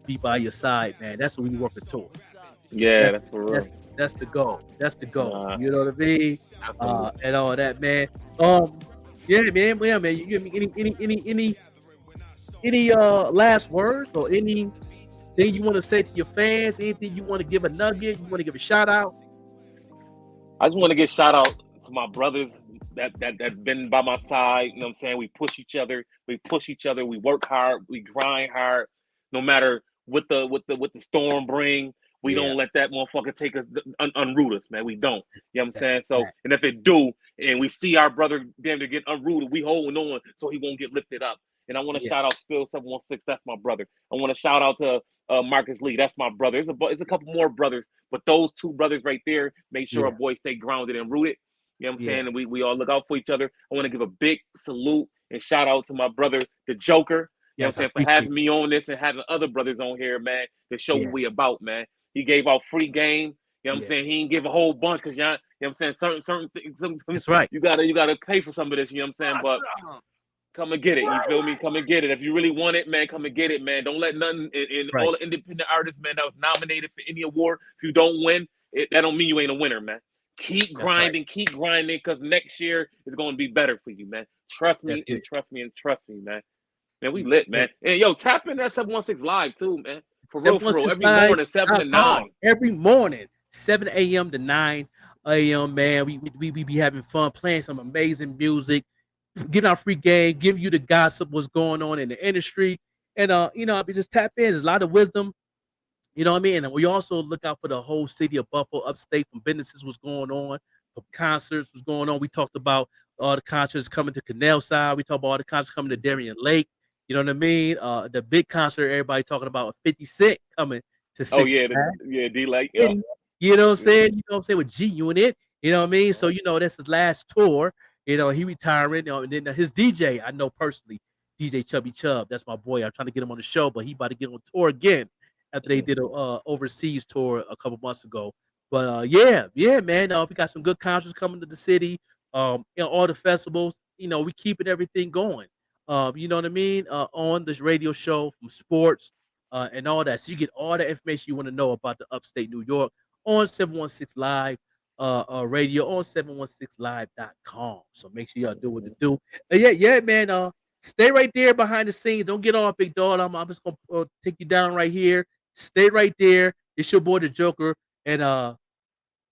be by your side, man. That's what we working towards. Yeah, that's for real. That's the goal. That's the goal. You know what I mean? And all that, man. Yeah, man. You give me any last words or anything you want to say to your fans? Anything you want to give a nugget? You want to give a shout out? I just want to give a shout out to my brothers that been by my side. You know what I'm saying? We push each other. We work hard. We grind hard. No matter what the storm bring, we don't let that motherfucker take us, unroot us, man. We don't. You know what I'm saying? So, and if it do, and we see our brother damn to get unrooted, we holding on so he won't get lifted up. And I want to shout out Spill 716. That's my brother. I want to shout out to Marcus Lee. That's my brother. It's a couple more brothers, but those two brothers right there make sure our boys stay grounded and rooted. You know what I'm saying? And we all look out for each other. I want to give a big salute and shout out to my brother, the Joker. You know what I'm saying? For having me on this and having other brothers on here, man, to show what we about, man. He gave out free game. You know what I'm saying? He didn't give a whole bunch because you know what I'm saying? Certain things. That's right. You gotta pay for some of this. You know what I'm saying? But come and get it. You feel me? Come and get it. If you really want it, man, come and get it, man. Don't let nothing in all the independent artists, man, that was nominated for any award. If you don't win, that don't mean you ain't a winner, man. Keep grinding, because next year is going to be better for you, man. Trust me, man. Man, we lit, man. And yo, tap in that 716 Live too, man. For real. Every morning, 7 to 9. Every morning, 7 a.m. to 9 a.m., man. We be having fun, playing some amazing music, getting our free game, giving you the gossip, what's going on in the industry. And, we just tap in. There's a lot of wisdom. You know what I mean? And we also look out for the whole city of Buffalo, upstate, from businesses, what's going on, from concerts, what's going on. We talked about all the concerts coming to Canal Side. We talked about all the concerts coming to Darien Lake. You know what I mean? The big concert everybody talking about, 50 Cent coming to 6. Oh, yeah, D-Lake. Yeah. You know what I'm saying? You know what I'm saying? With G Unit. You know what I mean? So, that's his last tour. He retiring. And then his DJ, I know personally, DJ Chubby Chubb. That's my boy. I'm trying to get him on the show, but he about to get on tour again after they did a overseas tour a couple months ago. But yeah, man. We got some good concerts coming to the city. All the festivals. We keeping everything going. You know what I mean? On this radio show, from sports and all that. So you get all the information you want to know about the upstate New York on 716 Live radio, on 716live.com. So make sure y'all do what to do. Yeah, man. Stay right there behind the scenes. Don't get off, big dog. I'm just going to take you down right here. Stay right there. It's your boy, the Joker. And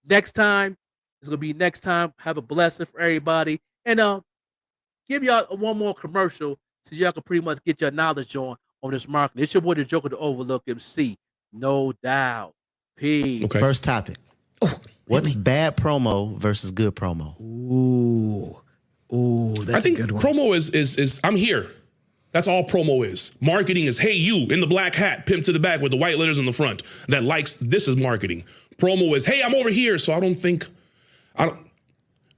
next time, it's going to be next time. Have a blessing for everybody. And give y'all one more commercial so y'all can pretty much get your knowledge on this marketing. It's your boy, the Joker, the Overlook MC. No doubt. Peace. Okay. First topic. What's bad promo versus good promo? Ooh, that's a good one. Promo is I'm here. That's all promo is. Marketing is, hey, you in the black hat, pimp to the back with the white letters in the front. This is marketing. Promo is, hey, I'm over here. So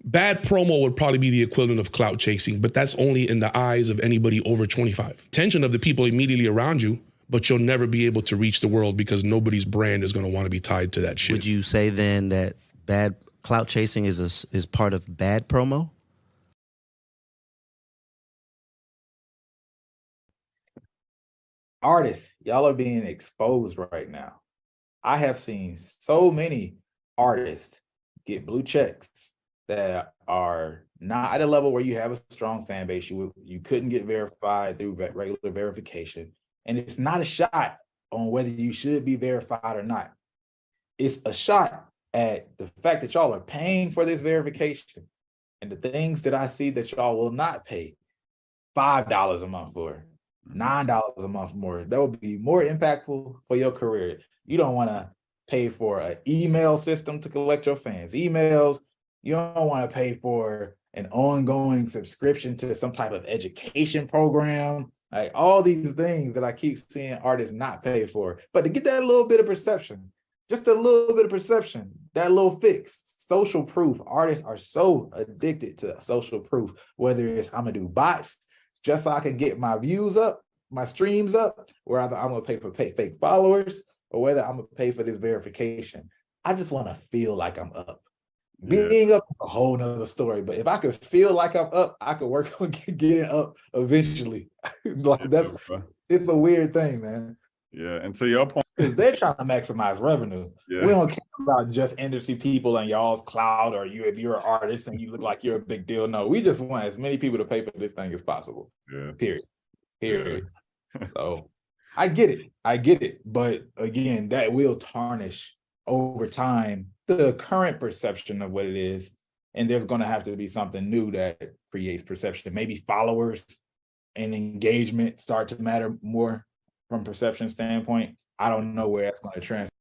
Bad promo would probably be the equivalent of clout chasing, but that's only in the eyes of anybody over 25. Attention of the people immediately around you, but you'll never be able to reach the world because nobody's brand is going to want to be tied to that shit. Would you say then that bad clout chasing is part of bad promo? Artists, y'all are being exposed right now. I have seen so many artists get blue checks that are not at a level where you have a strong fan base. You couldn't get verified through regular verification. And it's not a shot on whether you should be verified or not. It's a shot at the fact that y'all are paying for this verification and the things that I see that y'all will not pay $5 a month for, $9 a month more. That would be more impactful for your career. You don't want to pay for an email system to collect your fans' emails. You don't want to pay for an ongoing subscription to some type of education program. Like all these things that I keep seeing artists not pay for. But to get that little bit of perception, just a little bit of perception, that little fix, social proof. Artists are so addicted to social proof, whether it's I'm gonna do bots just so I can get my views up, my streams up, or either I'm gonna pay for fake followers, or whether I'm gonna pay for this verification. I just want to feel like I'm up. Being up is a whole nother story, but if I could feel like I'm up, I could work on getting up eventually. Like it's a weird thing, man. Yeah, and to your point, because they're trying to maximize revenue. We don't care about just industry people and y'all's cloud, or if you're an artist and you look like you're a big deal. No, we just want as many people to pay for this thing as possible. Period. So I get it. But again, that will tarnish over time the current perception of what it is. And there's going to have to be something new that creates perception. Maybe followers and engagement start to matter more from perception standpoint. I don't know where that's going to transfer.